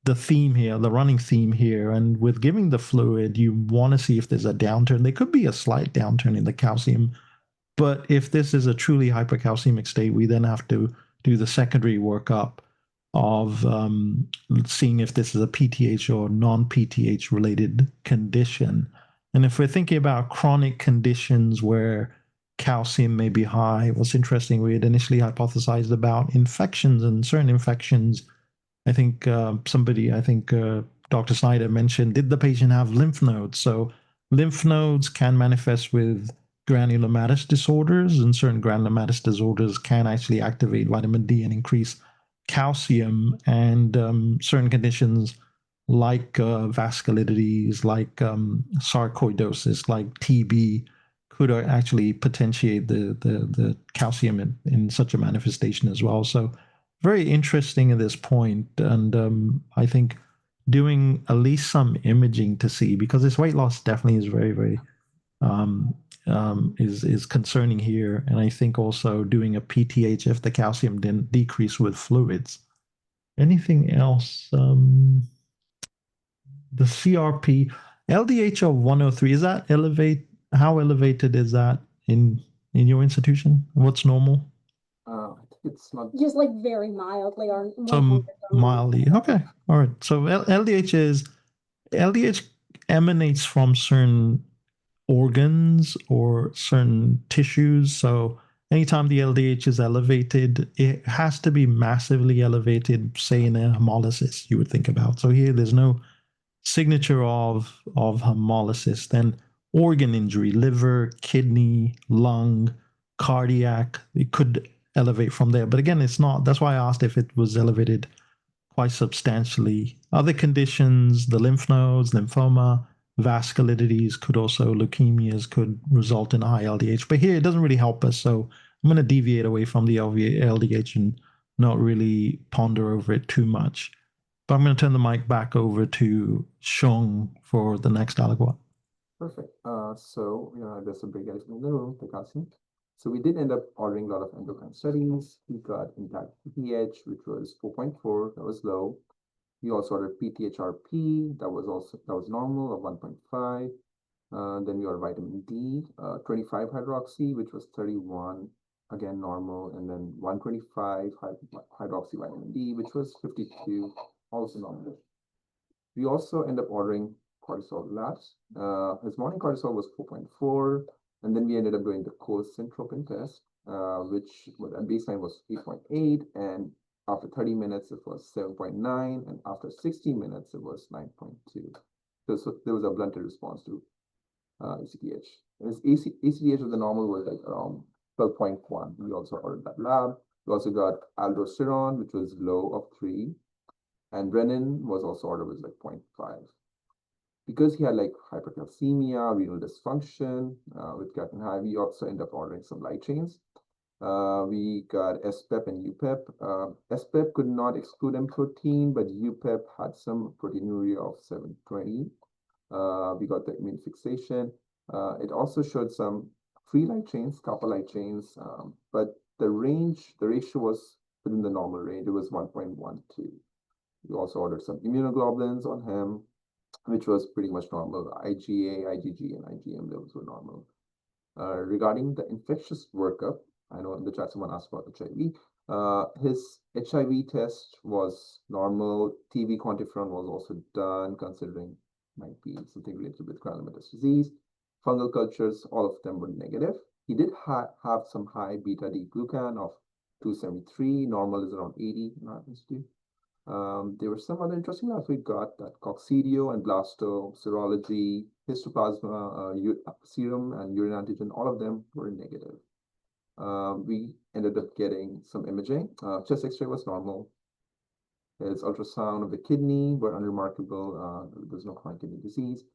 the theme here, the running theme here. And with giving the fluid, you want to see if there's a downturn. There could be a slight downturn in the calcium. But if this is a truly hypercalcemic state, we then have to do the secondary workup of seeing if this is a PTH or non-PTH related condition. And if we're thinking about chronic conditions where calcium may be high, what's interesting, we had initially hypothesized about infections, and certain infections. I think Dr. Snyder mentioned, did the patient have lymph nodes? So lymph nodes can manifest with granulomatous disorders, and certain granulomatous disorders can actually activate vitamin D and increase calcium. And certain conditions like vasculitides, like sarcoidosis, like TB, could actually potentiate the calcium in such a manifestation as well. So very interesting at this point. And I think doing at least some imaging to see, because this weight loss definitely is very, very is concerning here. And I think also doing a PTH if the calcium didn't decrease with fluids. Anything else? The CRP, LDH of 103, is that elevate? How elevated is that in your institution? What's normal? I think it's not Just like very mildly or So mildly. Okay. All right. So LDH emanates from certain organs or certain tissues. So anytime the LDH is elevated, it has to be massively elevated, say in a hemolysis, you would think about. So here there's no signature of hemolysis. Then organ injury, liver, kidney, lung, cardiac, it could elevate from there. But again, it's not. That's why I asked if it was elevated quite substantially. Other conditions, the lymph nodes, lymphoma, vasculitides, could also, leukemias could result in high LDH. But here it doesn't really help us. So I'm going to deviate away from the LDH and not really ponder over it too much. But I'm going to turn the mic back over to Sheng for the next aliquot. perfect. So there's a big elephant in the room, the calcium. So we did end up ordering a lot of endocrine studies. We got intact PTH, which was 4.4, that was low. We also ordered PTHRP, that was normal of 1.5. Then we ordered vitamin D, 25 hydroxy, which was 31, again normal, and then 125 hydroxy vitamin D, which was 52, also normal. We also end up ordering cortisol labs. His morning cortisol was 4.4, and then we ended up doing the co-syntropin test, which at baseline was 8.8, and after 30 minutes it was 7.9, and after 60 minutes it was 9.2. So there was a blunted response to ACTH. His ACTH of the normal was like around 12.1. We also ordered that lab. We also got aldosterone, which was low of 3. And renin was also ordered was like 0.5. Because he had like hypercalcemia, renal dysfunction with creatinine high, we also end up ordering some light chains. We got SPEP and UPEP. SPEP could not exclude M protein, but UPEP had some proteinuria of 720. We got the immune fixation. It also showed some free light chains, kappa light chains, but the ratio was within the normal range. It was 1.12. We also ordered some immunoglobulins on him, which was pretty much normal. IgA, IgG, and IgM levels were normal. Regarding the infectious workup, I know in the chat someone asked about HIV. His HIV test was normal. TB quantiferon was also done, considering might be something related with granulomatous disease. Fungal cultures, all of them were negative. He did have some high beta D glucan of 273. Normal is around 80 in our institute. There were some other interesting labs we got, that coccidio and blasto, serology, histoplasma, serum, and urine antigen. All of them were negative. We ended up getting some imaging. Chest X-ray was normal. His ultrasound of the kidney were unremarkable. There's no chronic kidney disease.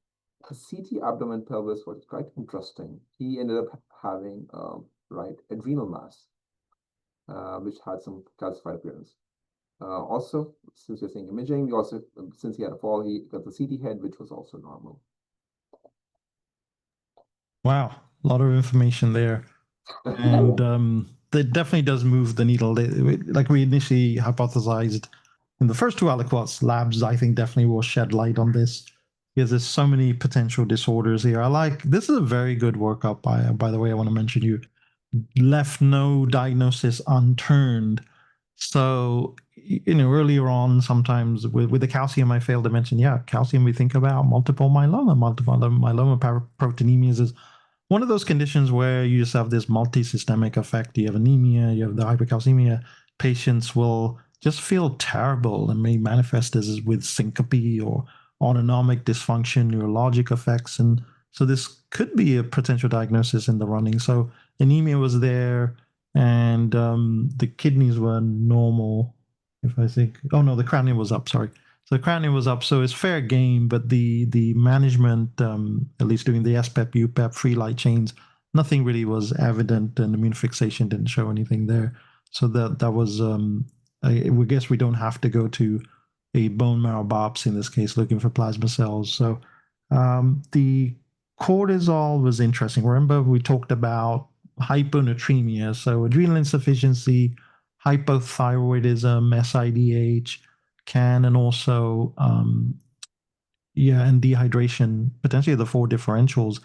His CT abdomen pelvis was quite interesting. He ended up having right adrenal mass, which had some calcified appearance. Also, since you're saying imaging, we also, since he had a fall, he got the CT head, which was also normal. Wow, a lot of information there. And it definitely does move the needle. Like we initially hypothesized in the first two aliquots, labs, I think, definitely will shed light on this, because there's so many potential disorders here. This is a very good workup. By the way, I want to mention you left no diagnosis unturned. So, earlier on, sometimes with the calcium, I failed to mention, calcium, we think about multiple myeloma. Multiple myeloma proteinemias is one of those conditions where you just have this multi-systemic effect. You have anemia, you have the hypercalcemia. Patients will just feel terrible and may manifest as with syncope or autonomic dysfunction, neurologic effects. And so this could be a potential diagnosis in the running. So anemia was there, and the kidneys were normal, if I think. Oh, no, the creatinine was up, sorry. So the creatinine was up, so it's fair game, but the management, at least doing the SPEP, UPEP, free light chains, nothing really was evident, and immune fixation didn't show anything there. So that was, we guess we don't have to go to a bone marrow biopsy in this case, looking for plasma cells. So the cortisol was interesting. Remember, we talked about hyponatremia, so adrenal insufficiency, hypothyroidism, SIDH, and also and dehydration, potentially the four differentials.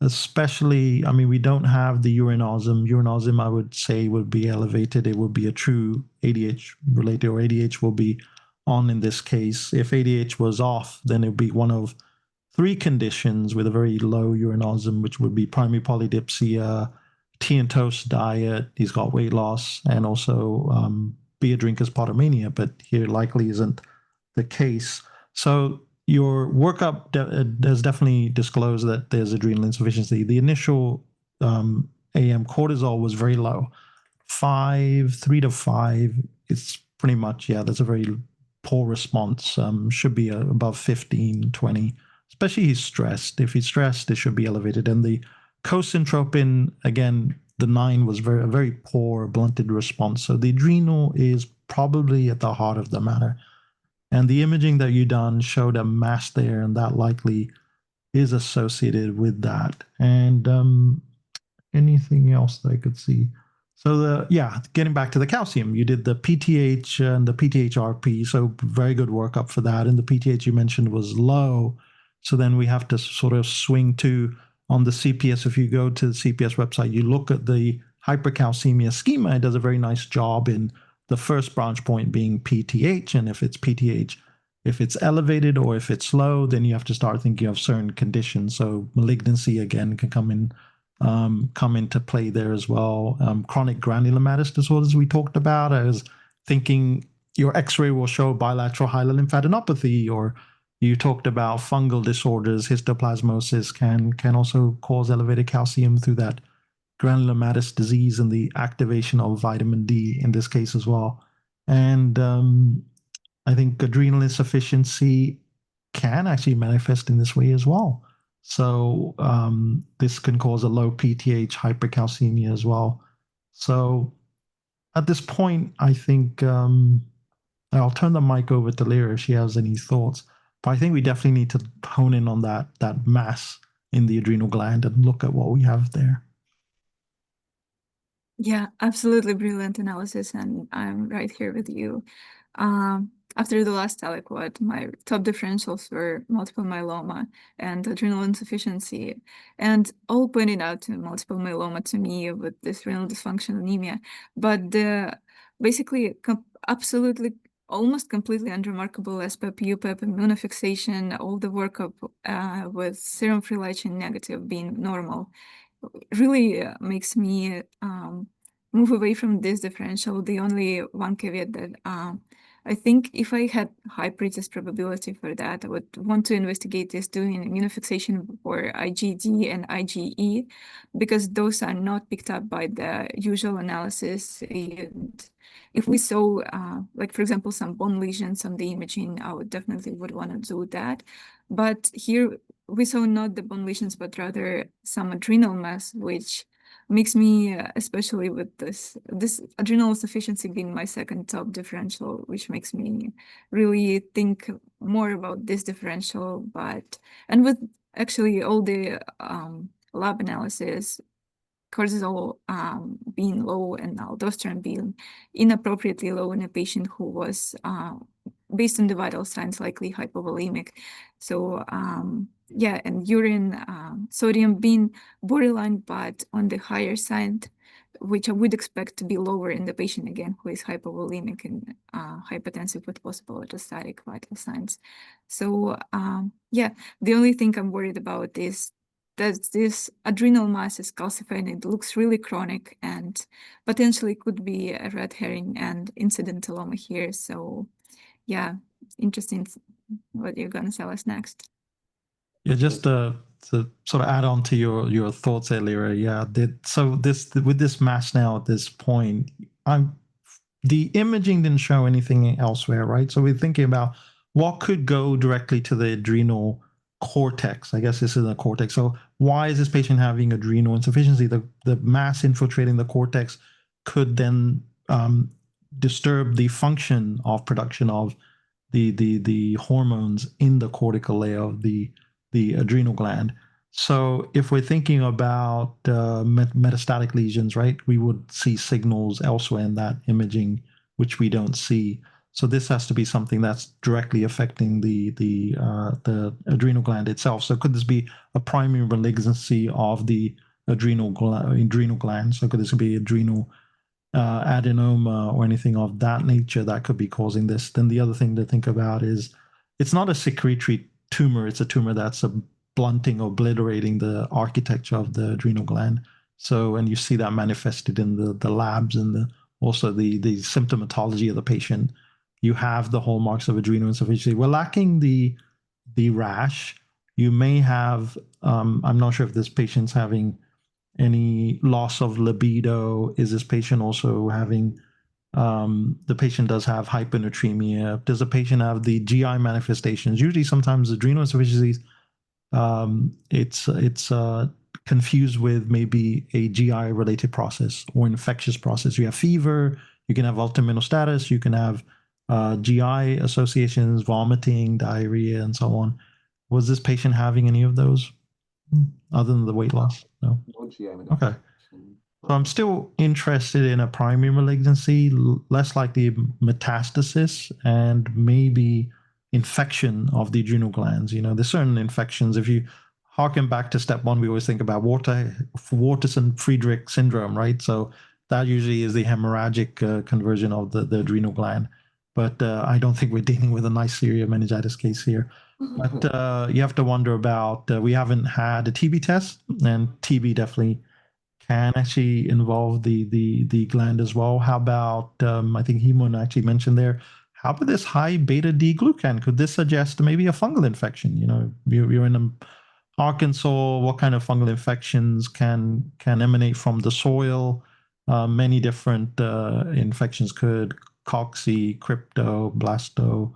Especially, I mean, we don't have the urinosm. Urinosm, I would say, would be elevated. It would be a true ADH related, or ADH will be on in this case. If ADH was off, then it would be one of three conditions with a very low urinosm, which would be primary polydipsia, tea and toast diet. He's got weight loss, and also beer drinkers potomania, but here likely isn't the case. So your workup has definitely disclosed that there's adrenal insufficiency. The initial AM cortisol was very low, 3 to 5. It's pretty much, that's a very poor response. Should be above 15, 20, especially he's stressed. If he's stressed, it should be elevated. And the cosyntropin, again, the 9 was a very poor blunted response. So the adrenal is probably at the heart of the matter. And the imaging that you done showed a mass there, and that likely is associated with that. And anything else that I could see? So getting back to the calcium, you did the PTH and the PTH-RP, so very good workup for that. And the PTH you mentioned was low. So then we have to sort of swing to, on the CPS, if you go to the CPS website, you look at the hypercalcemia schema. It does a very nice job in the first branch point being PTH. And if it's PTH, if it's elevated or if it's low, then you have to start thinking of certain conditions. So malignancy, again, can come into play there as well. Chronic granulomatous disorders we talked about. I was thinking your X-ray will show bilateral hilar lymphadenopathy, or you talked about fungal disorders. Histoplasmosis can also cause elevated calcium through that granulomatous disease and the activation of vitamin D in this case as well. And I think adrenal insufficiency can actually manifest in this way as well. So this can cause a low PTH, hypercalcemia as well. So at this point, I think I'll turn the mic over to Lyra if she has any thoughts. But I think we definitely need to hone in on that mass in the adrenal gland and look at what we have there. Yeah, absolutely brilliant analysis, and I'm right here with you. After the last aliquot, my top differentials were multiple myeloma and adrenal insufficiency, and all pointed out to multiple myeloma to me with this renal dysfunction anemia. But the basically absolutely almost completely unremarkable SPEP, UPEP, immunofixation, all the workup with serum free light chain negative being normal really makes me move away from this differential. The only one caveat that I think if I had high pretest probability for that, I would want to investigate is doing immunofixation for IgD and IgE, because those are not picked up by the usual analysis. And if we saw, like for example, some bone lesions on the imaging, I would definitely would want to do that. But here we saw not the bone lesions, but rather some adrenal mass, which makes me, especially with this adrenal insufficiency being my second top differential, which makes me really think more about this differential. And with actually all the lab analysis, cortisol being low and aldosterone being inappropriately low in a patient who was, based on the vital signs, likely hypovolemic. So yeah, and urine sodium being borderline, but on the higher side, which I would expect to be lower in the patient again who is hypovolemic and hypertensive with possible orthostatic vital signs. So yeah, the only thing I'm worried about is that this adrenal mass is calcified and it looks really chronic and potentially could be a red herring and incidentaloma here. So yeah, interesting what you're gonna tell us next. Yeah, just to sort of add on to your thoughts earlier. Yeah, so with this mass now at this point, the imaging didn't show anything elsewhere, right? So we're thinking about what could go directly to the adrenal cortex. I guess this is a cortex. So why is this patient having adrenal insufficiency? The mass infiltrating the cortex could then disturb the function of production of the hormones in the cortical layer of the adrenal gland. So if we're thinking about metastatic lesions, right, we would see signals elsewhere in that imaging, which we don't see. So this has to be something that's directly affecting the adrenal gland itself. So could this be a primary malignancy of the adrenal gland? So could this be adrenal adenoma or anything of that nature that could be causing this? Then the other thing to think about is it's not a secretory tumor. It's a tumor that's blunting or obliterating the architecture of the adrenal gland. So, and you see that manifested in the labs and also the symptomatology of the patient. You have the hallmarks of adrenal insufficiency. We're lacking the rash. You may have, I'm not sure if this patient's having any loss of libido. Is this patient also having, the patient does have hyponatremia? Does the patient have the GI manifestations? Usually sometimes adrenal insufficiency, it's confused with maybe a GI related process or infectious process. You have fever, you can have ultimate status, you can have GI associations, vomiting, diarrhea, and so on. Was this patient having any of those other than the weight loss? No. Okay. So I'm still interested in a primary malignancy, less likely metastasis, and maybe infection of the adrenal glands. You know, there's certain infections. If you harken back to step one, we always think about Wartenson-Friedrich syndrome, right? So that usually is the hemorrhagic conversion of the adrenal gland. But I don't think we're dealing with a Neisseria meningitis case here. But you have to wonder about, we haven't had a TB test, and TB definitely can actually involve the gland as well. How about, I think Hemon actually mentioned there, how about this high beta D glucan? Could this suggest maybe a fungal infection? You know, you're in Arkansas, what kind of fungal infections can emanate from the soil? Many different infections could cocci, crypto, blasto,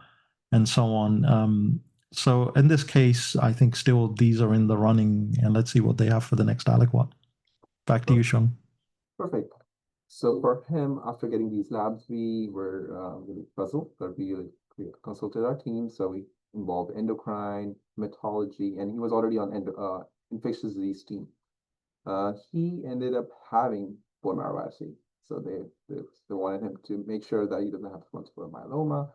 and so on. So in this case, I think still these are in the running, and let's see what they have for the next aliquot. Back to you, Sean. Perfect. So for him, after getting these labs, we were really puzzled, but we consulted our team. So we involved endocrine, hematology, and he was already on infectious disease team. He ended up having bone marrow biopsy. So they wanted him to make sure that he doesn't have multiple myeloma.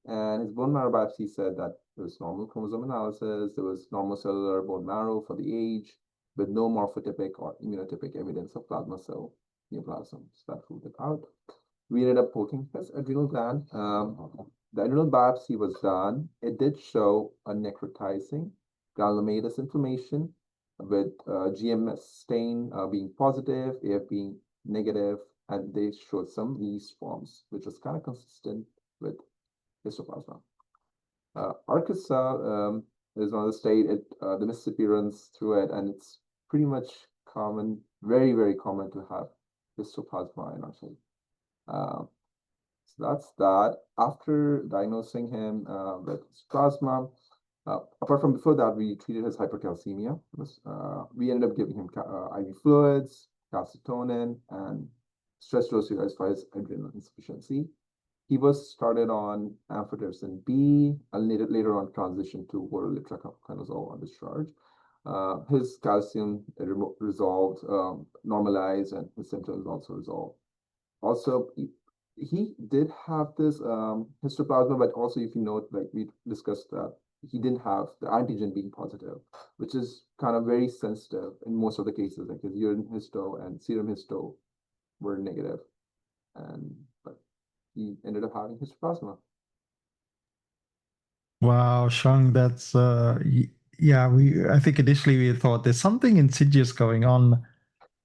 And his bone marrow biopsy said that there was normal chromosome analysis, there was normal cellular bone marrow for the age, with no morphotypic or immunotypic evidence of plasma cell neoplasm. So that ruled it out. We ended up poking his adrenal gland. The adrenal biopsy was done. It did show a necrotizing granulomatous inflammation with GMS stain being positive, AF being negative, and they showed some yeast forms, which was kind of consistent with histoplasma. Arkansas is one of the state. The Mississippi runs through it, and it's pretty much common, very, very common to have histoplasma in our state. So that's that. After diagnosing him with histoplasma, apart from before that, we treated his hypercalcemia. We ended up giving him IV fluids, calcitonin, and stress dose for his adrenal insufficiency. He was started on amphotericin B and later on transitioned to oral itraconazole on discharge. His calcium resolved, normalized, and his symptoms also resolved. Also, he did have this histoplasma, but also if you note, like we discussed that, he didn't have the antigen being positive, which is kind of very sensitive in most of the cases, like his urine histo and serum histo were negative. But he ended up having histoplasma. Wow, Shang, that's yeah, I think initially we thought there's something insidious going on.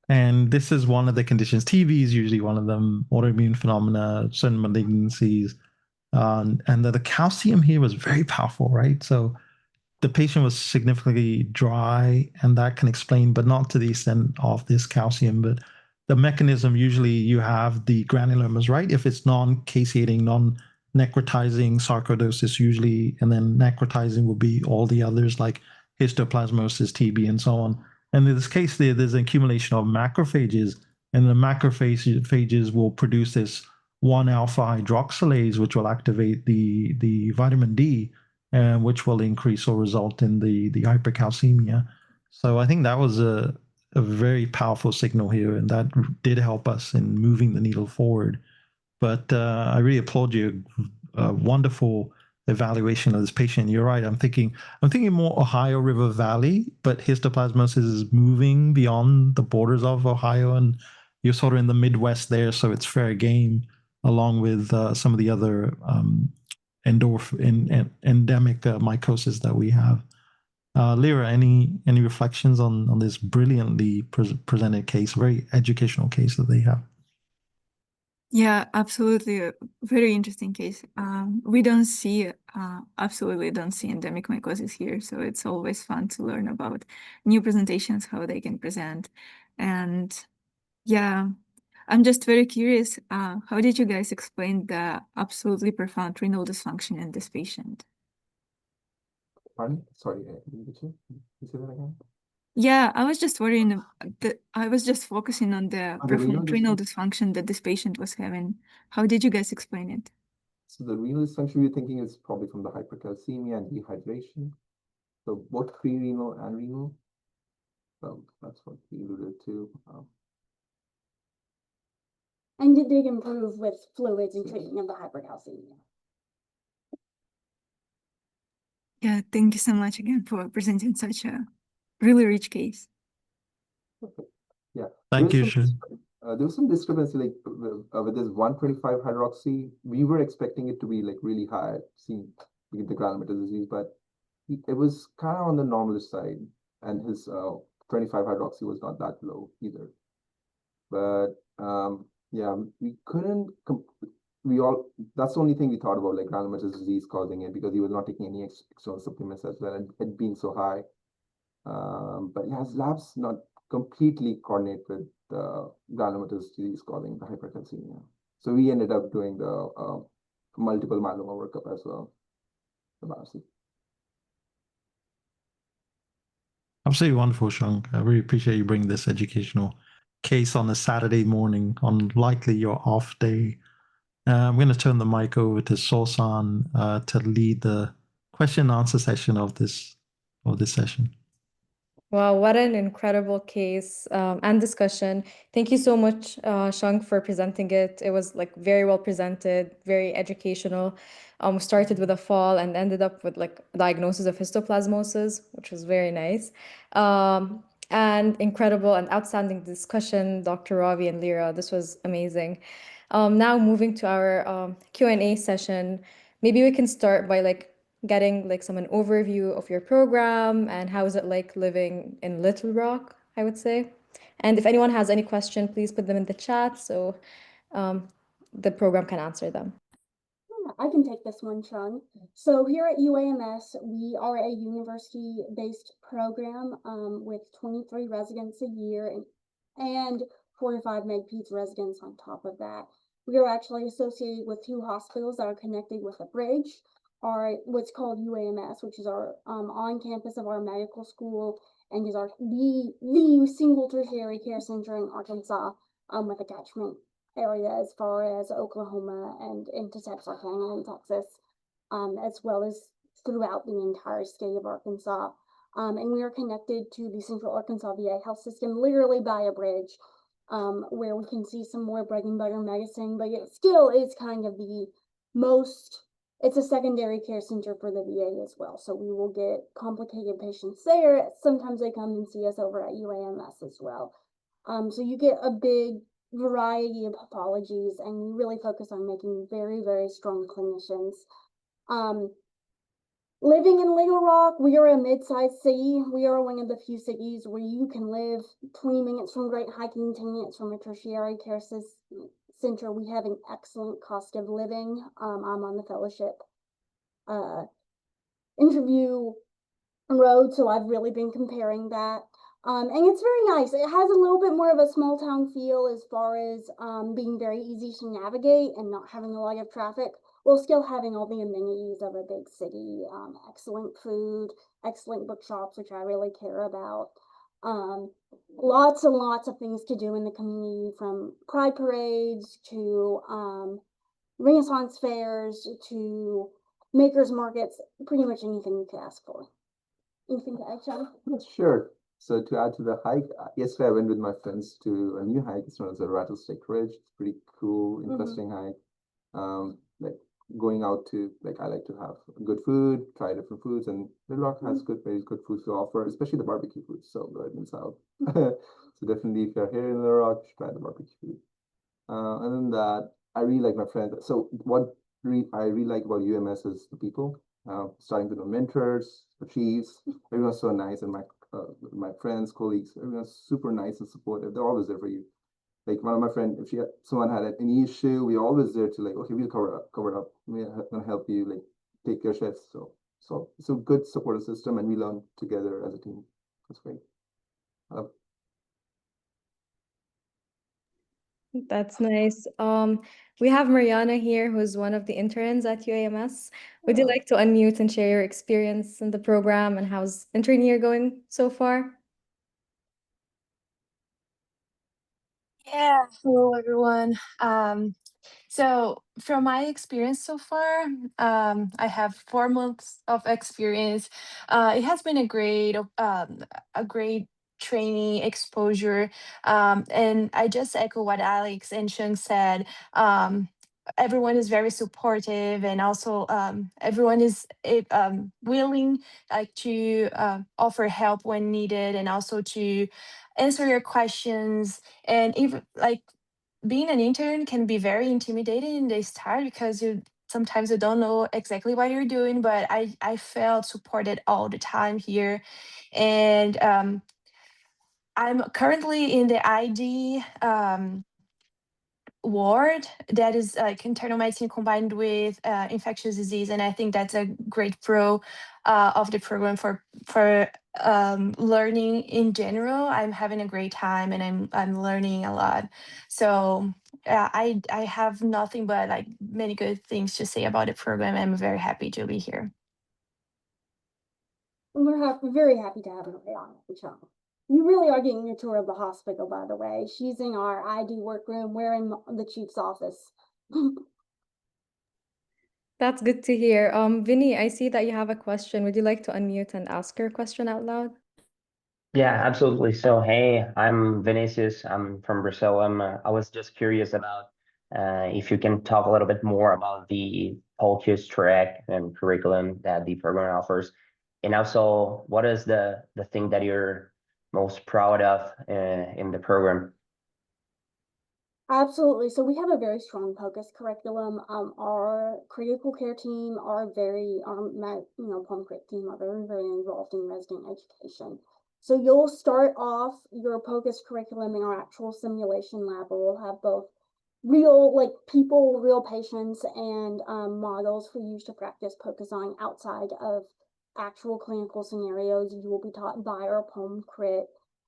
And this is one of the conditions. TB is usually one of them, autoimmune phenomena, certain malignancies. And the calcium here was very powerful, right? So the patient was significantly dry, and that can explain, but not to the extent of this calcium. But the mechanism, usually you have the granulomas, right? If it's non-caseating, non-necrotizing sarcoidosis, usually, and then necrotizing will be all the others like histoplasmosis, TB, and so on. And in this case, there's an accumulation of macrophages, and the macrophages will produce this 1-alpha hydroxylase, which will activate the vitamin D, which will increase or result in the hypercalcemia. So I think that was a very powerful signal here, and that did help us in moving the needle forward. But I really applaud you. Wonderful evaluation of this patient. You're right. I'm thinking more Ohio River Valley, but histoplasmosis is moving beyond the borders of Ohio, and you're sort of in the Midwest there, so it's fair game, along with some of the other endemic mycosis that we have. Lyra, any reflections on this brilliantly presented case, very educational case that they have? Yeah, absolutely. A very interesting case. We don't see, absolutely don't see endemic mycosis here. So it's always fun to learn about new presentations, how they can present. And yeah, I'm just very curious, how did you guys explain the absolutely profound renal dysfunction in this patient? Pardon? Sorry, did you say that again? Yeah, I was just worrying I was just focusing on the Oh, the renal profound renal dysfunction that this patient was having. How did you guys explain it? So the renal dysfunction we're thinking is probably from the hypercalcemia and dehydration. So both pre-renal and renal. So that's what we alluded to. And it did improve with fluids and treatment of the hypercalcemia. Yeah, thank you so much again for presenting such a really rich case. Yeah. Thank you, There Shun. was some discrepancy, like with this 125 hydroxy. We were expecting it to be like really high, seeing the granulomatous disease, but it was kind of on the normalist side, and his 25 hydroxy was not that low either. But yeah, we couldn't. That's the only thing we thought about, like granulomatous disease causing it, because he was not taking any external supplements as well, and it being so high. But yeah, his labs not completely coordinate with the granulomatous disease causing the hypercalcemia. So we ended up doing the multiple myeloma workup as well. The biopsy. Absolutely wonderful, Shang. I really appreciate you bringing this educational case on a Saturday morning on likely your off day. I'm going to turn the mic over to Sosan to lead the question and answer session of this session. Wow, what an incredible case and discussion. Thank you so much, Shang, for presenting it. It was like very well presented, very educational. Started with a fall and ended up with like diagnosis of histoplasmosis, which was very nice. And incredible and outstanding discussion, Dr. Ravi and Lira. This was amazing. Now moving to our Q&A session, maybe we can start by like getting like an overview of your program and how is it like living in Little Rock, I would say. And if anyone has any question, please put them in the chat so the program can answer them. Yeah, I can take this one, Chung. So here at UAMS, we are a university-based program with 23 residents a year and 4 to 5 med-peds residents on top of that. We are actually associated with 2 hospitals that are connected with a bridge, are what's called UAMS, which is our on campus of our medical school and is our the single tertiary care center in Arkansas with a catchment area as far as Oklahoma and into Texarkana and Texas, as well as throughout the entire state of Arkansas. And we are connected to the Central Arkansas VA health system literally by a bridge, where we can see some more bread and butter medicine, but it still is kind of the most, it's a secondary care center for the VA as well. So we will get complicated patients there. Sometimes they come and see us over at UAMS as well. So you get a big variety of pathologies, and we really focus on making very, very strong clinicians. Living in Little Rock, we are a mid-sized city. We are one of the few cities where you can live 20 minutes from great hiking, 10 minutes from a tertiary care center. We have an excellent cost of living. I'm on the fellowship interview road, so I've really been comparing that. And it's very nice. It has a little bit more of a small town feel as far as being very easy to navigate and not having a lot of traffic, while still having all the amenities of a big city. Excellent food, excellent bookshops, which I really care about. Lots and lots of things to do in the community, from pride parades to Renaissance fairs to makers markets, pretty much anything you could ask for. Anything to add, John? Sure. So to add to the hike, yesterday I went with my friends to a new hike. It's known as the Rattlesnake Ridge. It's pretty cool, interesting hike. Like going out to, like, I like to have good food, try different foods, and Little Rock has very good food to offer, especially the barbecue food. So good in South. So definitely, if you're here in Little Rock, try the barbecue food. Other than that, I really like my friends. So what I really like about UMS is the people. Starting with the mentors, the chiefs, everyone's so nice, and my friends, colleagues, everyone's super nice and supportive. They're always there for you. Like one of my friends, if someone had any issue, we're always there to, like, okay, we'll cover it up. We're gonna help you, like, take your shifts. So it's a good supportive system, and we learn together as a team. That's great. That's nice. We have Mariana here, who's one of the interns at UAMS. Would you like to unmute and share your experience in the program and how's intern year going so far? Yeah, hello everyone. So from my experience so far, I have 4 months of experience. It has been a great training exposure. And I just echo what Alex and Shung said. Everyone is very supportive, and also everyone is willing, like, to offer help when needed, and also to answer your questions. And even like being an intern can be very intimidating in the start, because sometimes you don't know exactly what you're doing, but I felt supported all the time here. And I'm currently in the ID ward, that is like internal medicine combined with infectious disease, and I think that's a great pro of the program for learning in general. I'm having a great time and I'm learning a lot. So I have nothing but like many good things to say about the program. I'm very happy to be here. We're very happy to have her on, Michelle. You really are getting a tour of the hospital, by the way. She's in our ID workroom. We're in the chief's office. That's good to hear. Vinny, I see that you have a question. Would you like to unmute and ask your question out loud? Yeah, absolutely. So, hey, I'm Vinicius. I'm from Brazil. I was just curious about if you can talk a little bit more about the POLCUS track and curriculum that the program offers, and also what is the thing that you're most proud of in the program? Absolutely. So we have a very strong focus curriculum. Our critical care team are very, Plum Crit team are very, very involved in resident education. So you'll start off your focus curriculum in our actual simulation lab, where we'll have both real, like people, real patients, and models for you to practice focus on outside of actual clinical scenarios. You will be taught by our Plum Crit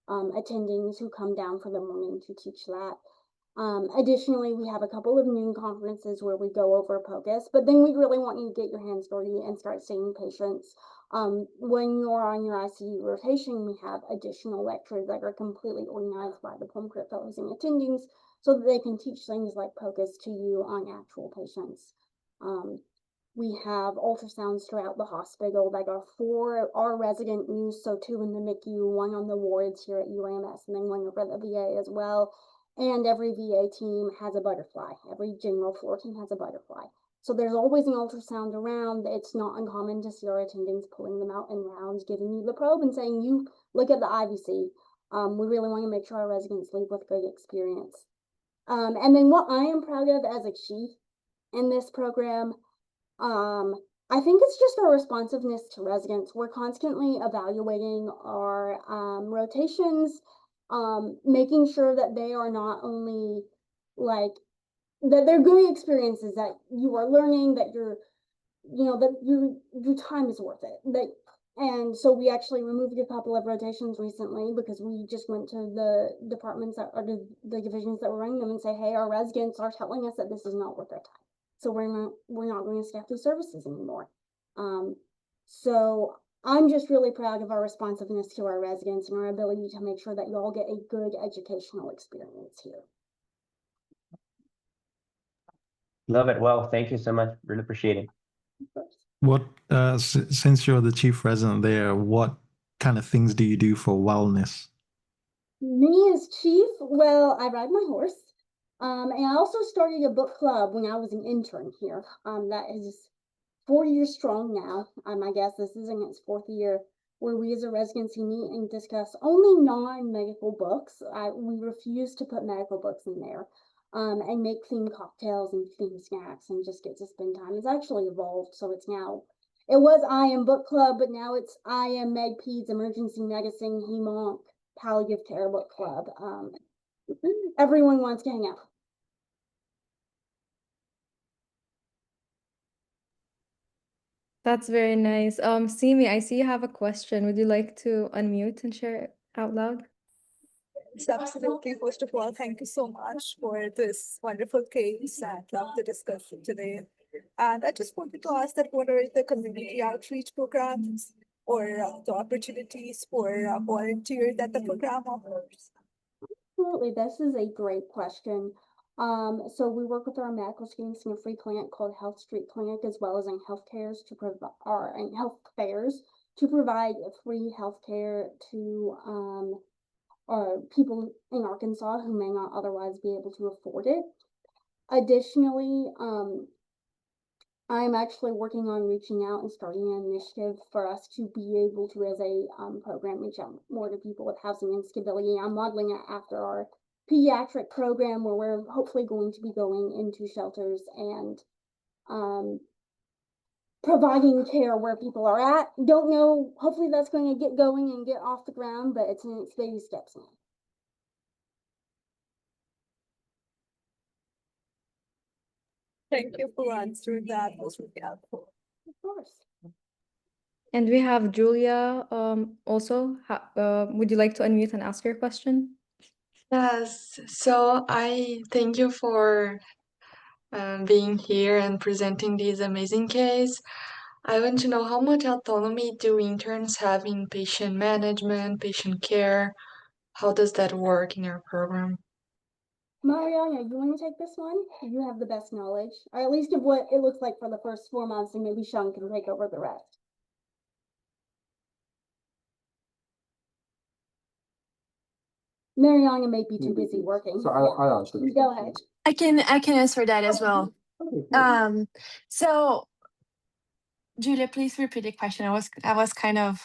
attendings who come down for the morning to teach that. Additionally, we have a couple of noon conferences where we go over POCUS, but then we really want you to get your hands dirty and start seeing patients. When you're on your ICU rotation, we have additional lectures that are completely organized by the Plum Crit fellows and attendings so that they can teach things like POCUS to you on actual patients. We have ultrasounds throughout the hospital that are for our resident use, so 2 in the NICU, 1 on the wards here at UAMS, and then 1 over at the VA as well. And every VA team has a butterfly. Every general floor team has a butterfly. So there's always an ultrasound around. It's not uncommon to see our attendings pulling them out in rounds, giving you the probe and saying, you look at the IVC. We really want to make sure our residents leave with good experience. And then what I am proud of as a chief in this program, I think it's just our responsiveness to residents. We're constantly evaluating our rotations, making sure that they are not only like that they're good experiences, that you are learning, that that your time is worth it. And so we actually removed a couple of rotations recently because we just went to the departments that are the divisions that were running them and say, hey, our residents are telling us that this is not worth their time. So we're not going to staff these services anymore. So I'm just really proud of our responsiveness to our residents and our ability to make sure that you all get a good educational experience here. Love it. Well, thank you so much. Really appreciate it. What, since you're the chief resident there, what kind of things do you do for wellness? Me as chief, well, I ride my horse. And I also started a book club when I was an intern here. That is 4 years strong now. I guess this is in its 4th year, where we as a residency meet and discuss only non-medical books. We refuse to put medical books in there. And make themed cocktails and themed snacks and just get to spend time. It's actually evolved, so it was I Am Book Club, but now it's I Am Med Peds Emergency Medicine Hemonc Palliative Care Book Club. Everyone wants to hang out. That's very nice. Simi, I see you have a question. Would you like to unmute and share it out loud? Yes, absolutely. First of all, thank you so much for this wonderful case and love the discussion today. And I just wanted to ask that what are the community outreach programs or the opportunities for volunteer that the program offers? Absolutely, this is a great question. So we work with our medical students in a free clinic called Health Street Clinic, as well as in health fairs to provide free health care to people in Arkansas who may not otherwise be able to afford it. Additionally, I'm actually working on reaching out and starting an initiative for us to be able to, as a program, reach out more to people with housing instability. I'm modeling it after our pediatric program, where we're hopefully going to be going into shelters and providing care where people are at. Don't know, hopefully that's going to get going and get off the ground, but it's in its baby steps now. Thank you for answering that. It was really helpful. Of course. And we have Julia also. Would you like to unmute and ask your question? Yes, so I thank you for being here and presenting this amazing case. I want to know how much autonomy do interns have in patient management, patient care? How does that work in your program? Mariana, you want to take this one? You have the best knowledge, or at least of what it looks like for the first 4 months, and maybe Sean can take over the rest. Mariana may be too busy working. So I'll answer this. Go ahead. I can answer that as well. Okay, cool. So Julia, please repeat the question. I was kind of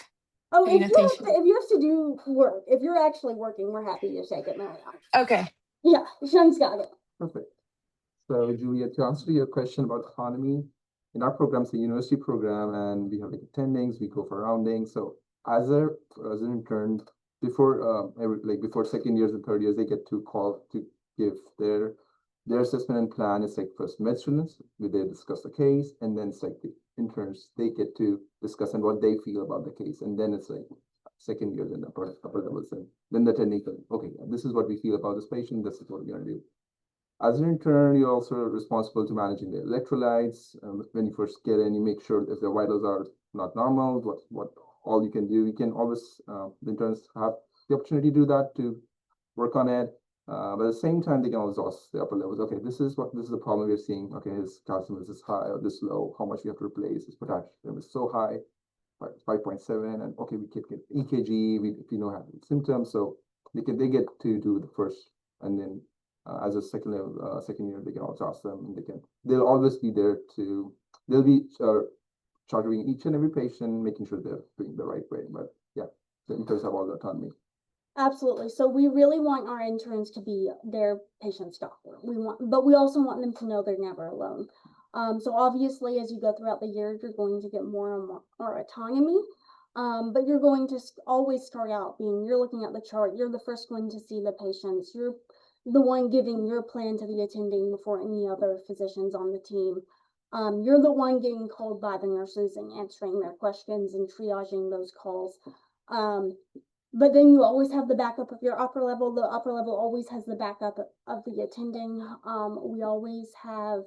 Oh, paying if you have attention. to, if you have to do work, if you're actually working, we're happy to take it, Mariana. Okay. Yeah, Sean's got it. Perfect. So Julia, to answer your question about autonomy, in our program, it's a university program, and we have like attendings, we go for rounding. So as an intern, before before second years and third years, they get to call to give their assessment and plan. It's like first med students, they discuss the case, and then it's like the interns, they get to discuss and what they feel about the case, and then it's like second years and upper levels, and then the technical. Okay, this is what we feel about this patient. This is what we're gonna do. As an intern, you're also responsible to managing the electrolytes. When you first get in, you make sure if the vitals are not normal, what all you can do. You can always, the interns have the opportunity to do that, to work on it. But at the same time, they can always ask the upper levels. Okay, this is the problem we're seeing. Okay, his calcium is this high or this low. How much we have to replace? His potassium is so high, 5.7, and okay, we can get EKG. If you know have symptoms, so they get to do the first, and then as a second year, they can also ask them, and they'll always be there to, they'll be chartering each and every patient, making sure they're doing the right way. But yeah, the interns have all the autonomy. Absolutely. So we really want our interns to be their patient's doctor. But we also want them to know they're never alone. So obviously, as you go throughout the year, you're going to get more and more autonomy. But you're going to always start out you're looking at the chart. You're the first one to see the patients. You're the one giving your plan to the attending before any other physicians on the team. You're the one getting called by the nurses and answering their questions and triaging those calls. But then you always have the backup of your upper level. The upper level always has the backup of the attending. We always have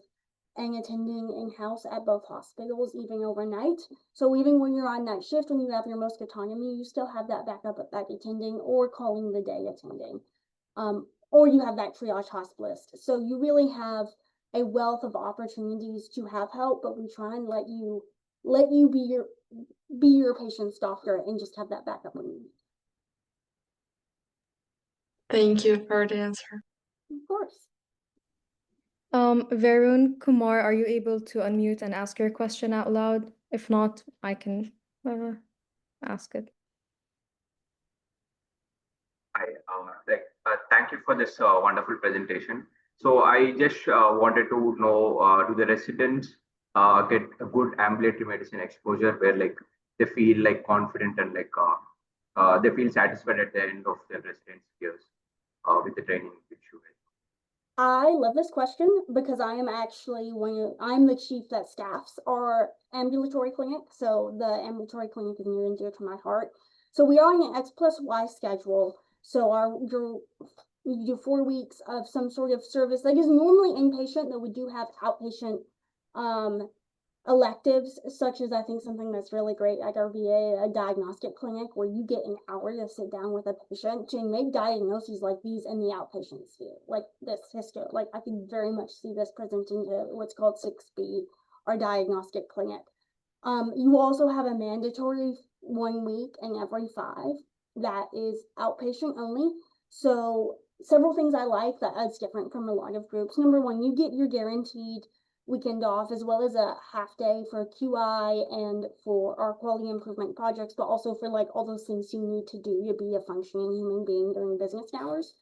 an attending in-house at both hospitals, even overnight. So even when you're on night shift, when you have your most autonomy, you still have that backup of that attending or calling the day attending. Or you have that triage hospitalist. So you really have a wealth of opportunities to have help, but we try and let you be your patient's doctor and just have that backup when you need. Thank you for the answer. Of course. Varun Kumar, are you able to unmute and ask your question out loud? If not, I can ask it. Hi, thank you for this wonderful presentation. So I just wanted to know, do the residents get a good ambulatory medicine exposure where like they feel like confident and like they feel satisfied at the end of their residence years with the training which you get? I love this question because I am actually I'm the chief that staffs our ambulatory clinic. So the ambulatory clinic is near and dear to my heart. So we are on an X+Y schedule. So we do 4 weeks of some sort of service that is normally inpatient, though we do have outpatient electives, such as I think something that's really great at our VA, a diagnostic clinic where you get an hour to sit down with a patient to make diagnoses like these in the outpatient sphere, like this history. Like I can very much see this presenting to what's called 6B, our diagnostic clinic. You also have a mandatory 1 week in every 5 that is outpatient only. So several things I like that is different from a lot of groups. Number one, you get your guaranteed weekend off, as well as a half day for QI and for our quality improvement projects, but also for like all those things you need to do to be a functioning human being during business hours.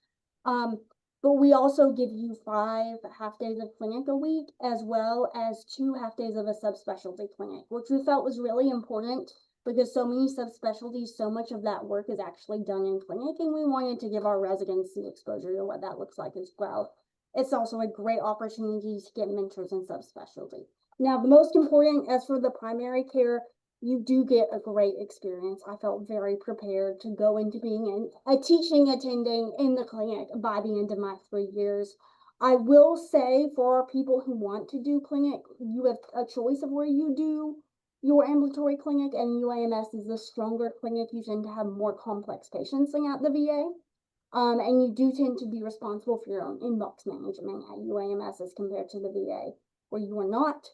But we also give you 5 half days of clinic a week, as well as 2 half days of a subspecialty clinic, which we felt was really important because so many subspecialties, so much of that work is actually done in clinic, and we wanted to give our residents the exposure to what that looks like as well. It's also a great opportunity to get mentors in subspecialty. Now, the most important, as for the primary care, you do get a great experience. I felt very prepared to go into being a teaching attending in the clinic by the end of my 3 years. I will say for people who want to do clinic, you have a choice of where you do your ambulatory clinic, and UAMS is the stronger clinic. You tend to have more complex patients than at the VA. And you do tend to be responsible for your own inbox management at UAMS as compared to the VA, where you are not.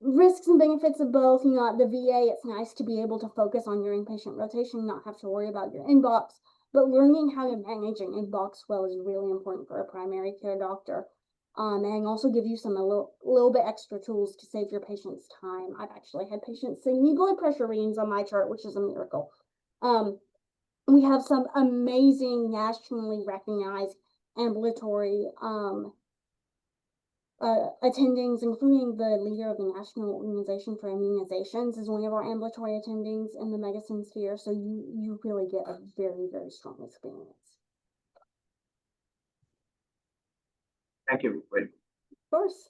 Risks and benefits of both. You know, at the VA, it's nice to be able to focus on your inpatient rotation, not have to worry about your inbox. But learning how to manage an inbox well is really important for a primary care doctor. And also give you some a little bit extra tools to save your patients time. I've actually had patients send me blood pressure readings on my chart, which is a miracle. We have some amazing nationally recognized ambulatory attendings, including the leader of the National Organization for Immunizations is one of our ambulatory attendings in the medicine sphere. So you really get a very, very strong experience. Thank you. Of course.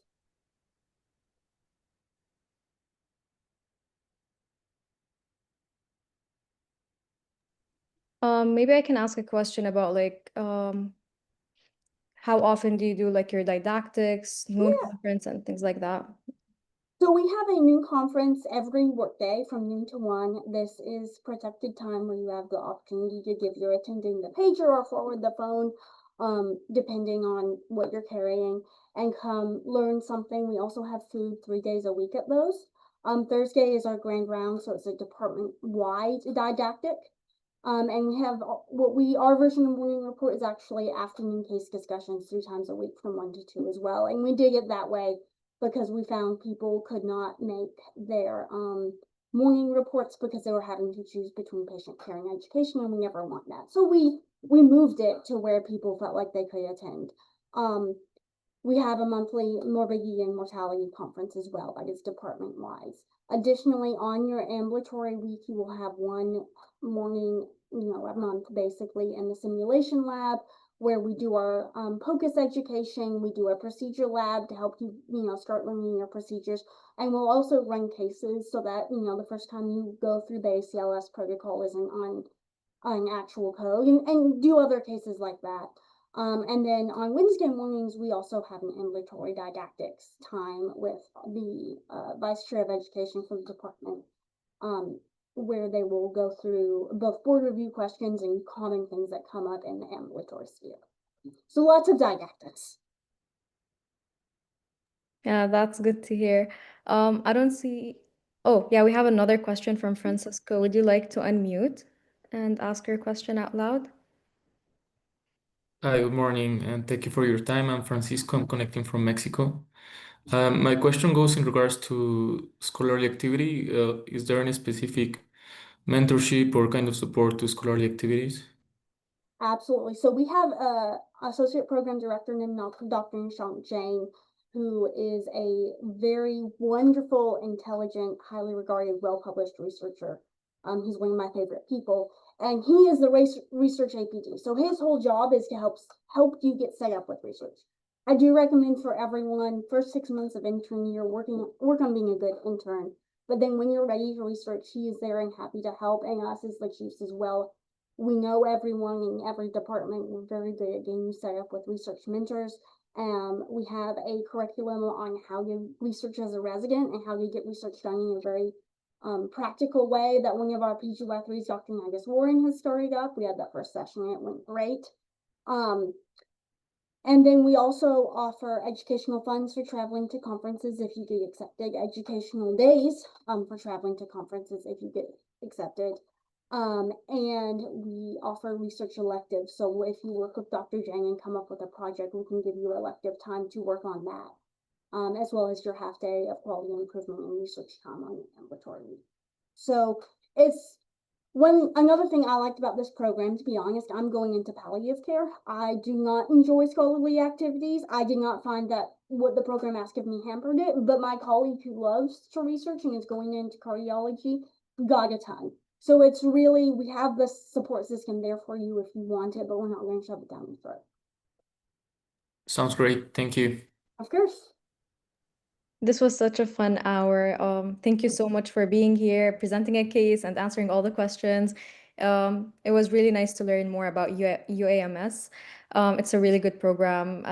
Maybe I can ask a question about like how often do you do like your didactics, noon conference, and things like that? So we have a noon conference every workday from noon to 1. This is protected time where you have the opportunity to give your attending the pager or forward the phone, depending on what you're carrying, and come learn something. We also have food 3 days a week at those. Thursday is our grand round, so it's a department-wide didactic. And we have our version of morning report is actually afternoon case discussions 3 times a week from 1 to 2 as well. And we did it that way because we found people could not make their morning reports because they were having to choose between patient care and education, and we never want that. So we moved it to where people felt like they could attend. We have a monthly morbidity and mortality conference as well that is department-wise. Additionally, on your ambulatory week, you will have one morning, a month basically in the simulation lab where we do our POCUS education. We do a procedure lab to help you, start learning your procedures. And we'll also run cases so that, the first time you go through the ACLS protocol isn't on actual code, and do other cases like that. And then on Wednesday mornings, we also have an ambulatory didactics time with the Vice Chair of Education for the department, where they will go through both board review questions and common things that come up in the ambulatory sphere. So lots of didactics. Yeah, that's good to hear. I don't see. Oh, yeah, we have another question from Francisco. Would you like to unmute and ask your question out loud? Hi, good morning, and thank you for your time. I'm Francisco. I'm connecting from Mexico. My question goes in regards to scholarly activity. Is there any specific mentorship or kind of support to scholarly activities? Absolutely. So we have a associate program director named Dr. Nishant Jain, who is a very wonderful, intelligent, highly regarded, well-published researcher. He's one of my favorite people, and he is the research APD. So his whole job is to help you get set up with research. I do recommend for everyone, first 6 months of intern year, work on being a good intern. But then when you're ready to research, he is there and happy to help, and us as the chiefs as well. We know everyone in every department. We're very good at getting you set up with research mentors. We have a curriculum on how you research as a resident and how you get research done in a very practical way that one of our PGY3s, Dr. Nagus Warren, has started up. We had that first session and it went great. And then we also offer educational funds for traveling to conferences if you get accepted, educational days for traveling to conferences if you get accepted. And we offer research electives. So if you work with Dr. Jang and come up with a project, we can give you elective time to work on that, as well as your half day of quality improvement and research time on the ambulatory week. So it's another thing I liked about this program, to be honest, I'm going into palliative care. I do not enjoy scholarly activities. I did not find that what the program asked of me hampered it, but my colleague who loves to research and is going into cardiology got a ton. So it's really, we have this support system there for you if you want it, but we're not going to shove it down your throat. Sounds great. Thank you. Of course. This was such a fun hour. Thank you so much for being here, presenting a case, and answering all the questions. It was really nice to learn more about UAMS. It's a really good program.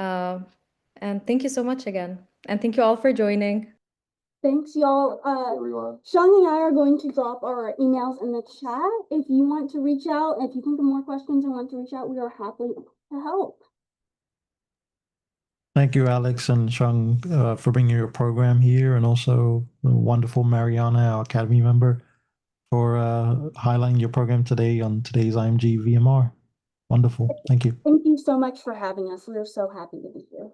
And thank you so much again. And thank you all for joining. Thanks, y'all. Everyone. Shang and I are going to drop our emails in the chat. If you want to reach out, if you think of more questions and want to reach out, we are happy to help. Thank you, Alex and Shang, for bringing your program here, and also the wonderful Mariana, our Academy member, for highlighting your program today on today's IMG VMR. Wonderful. Thank you. Thank you so much for having us. We are so happy to be here.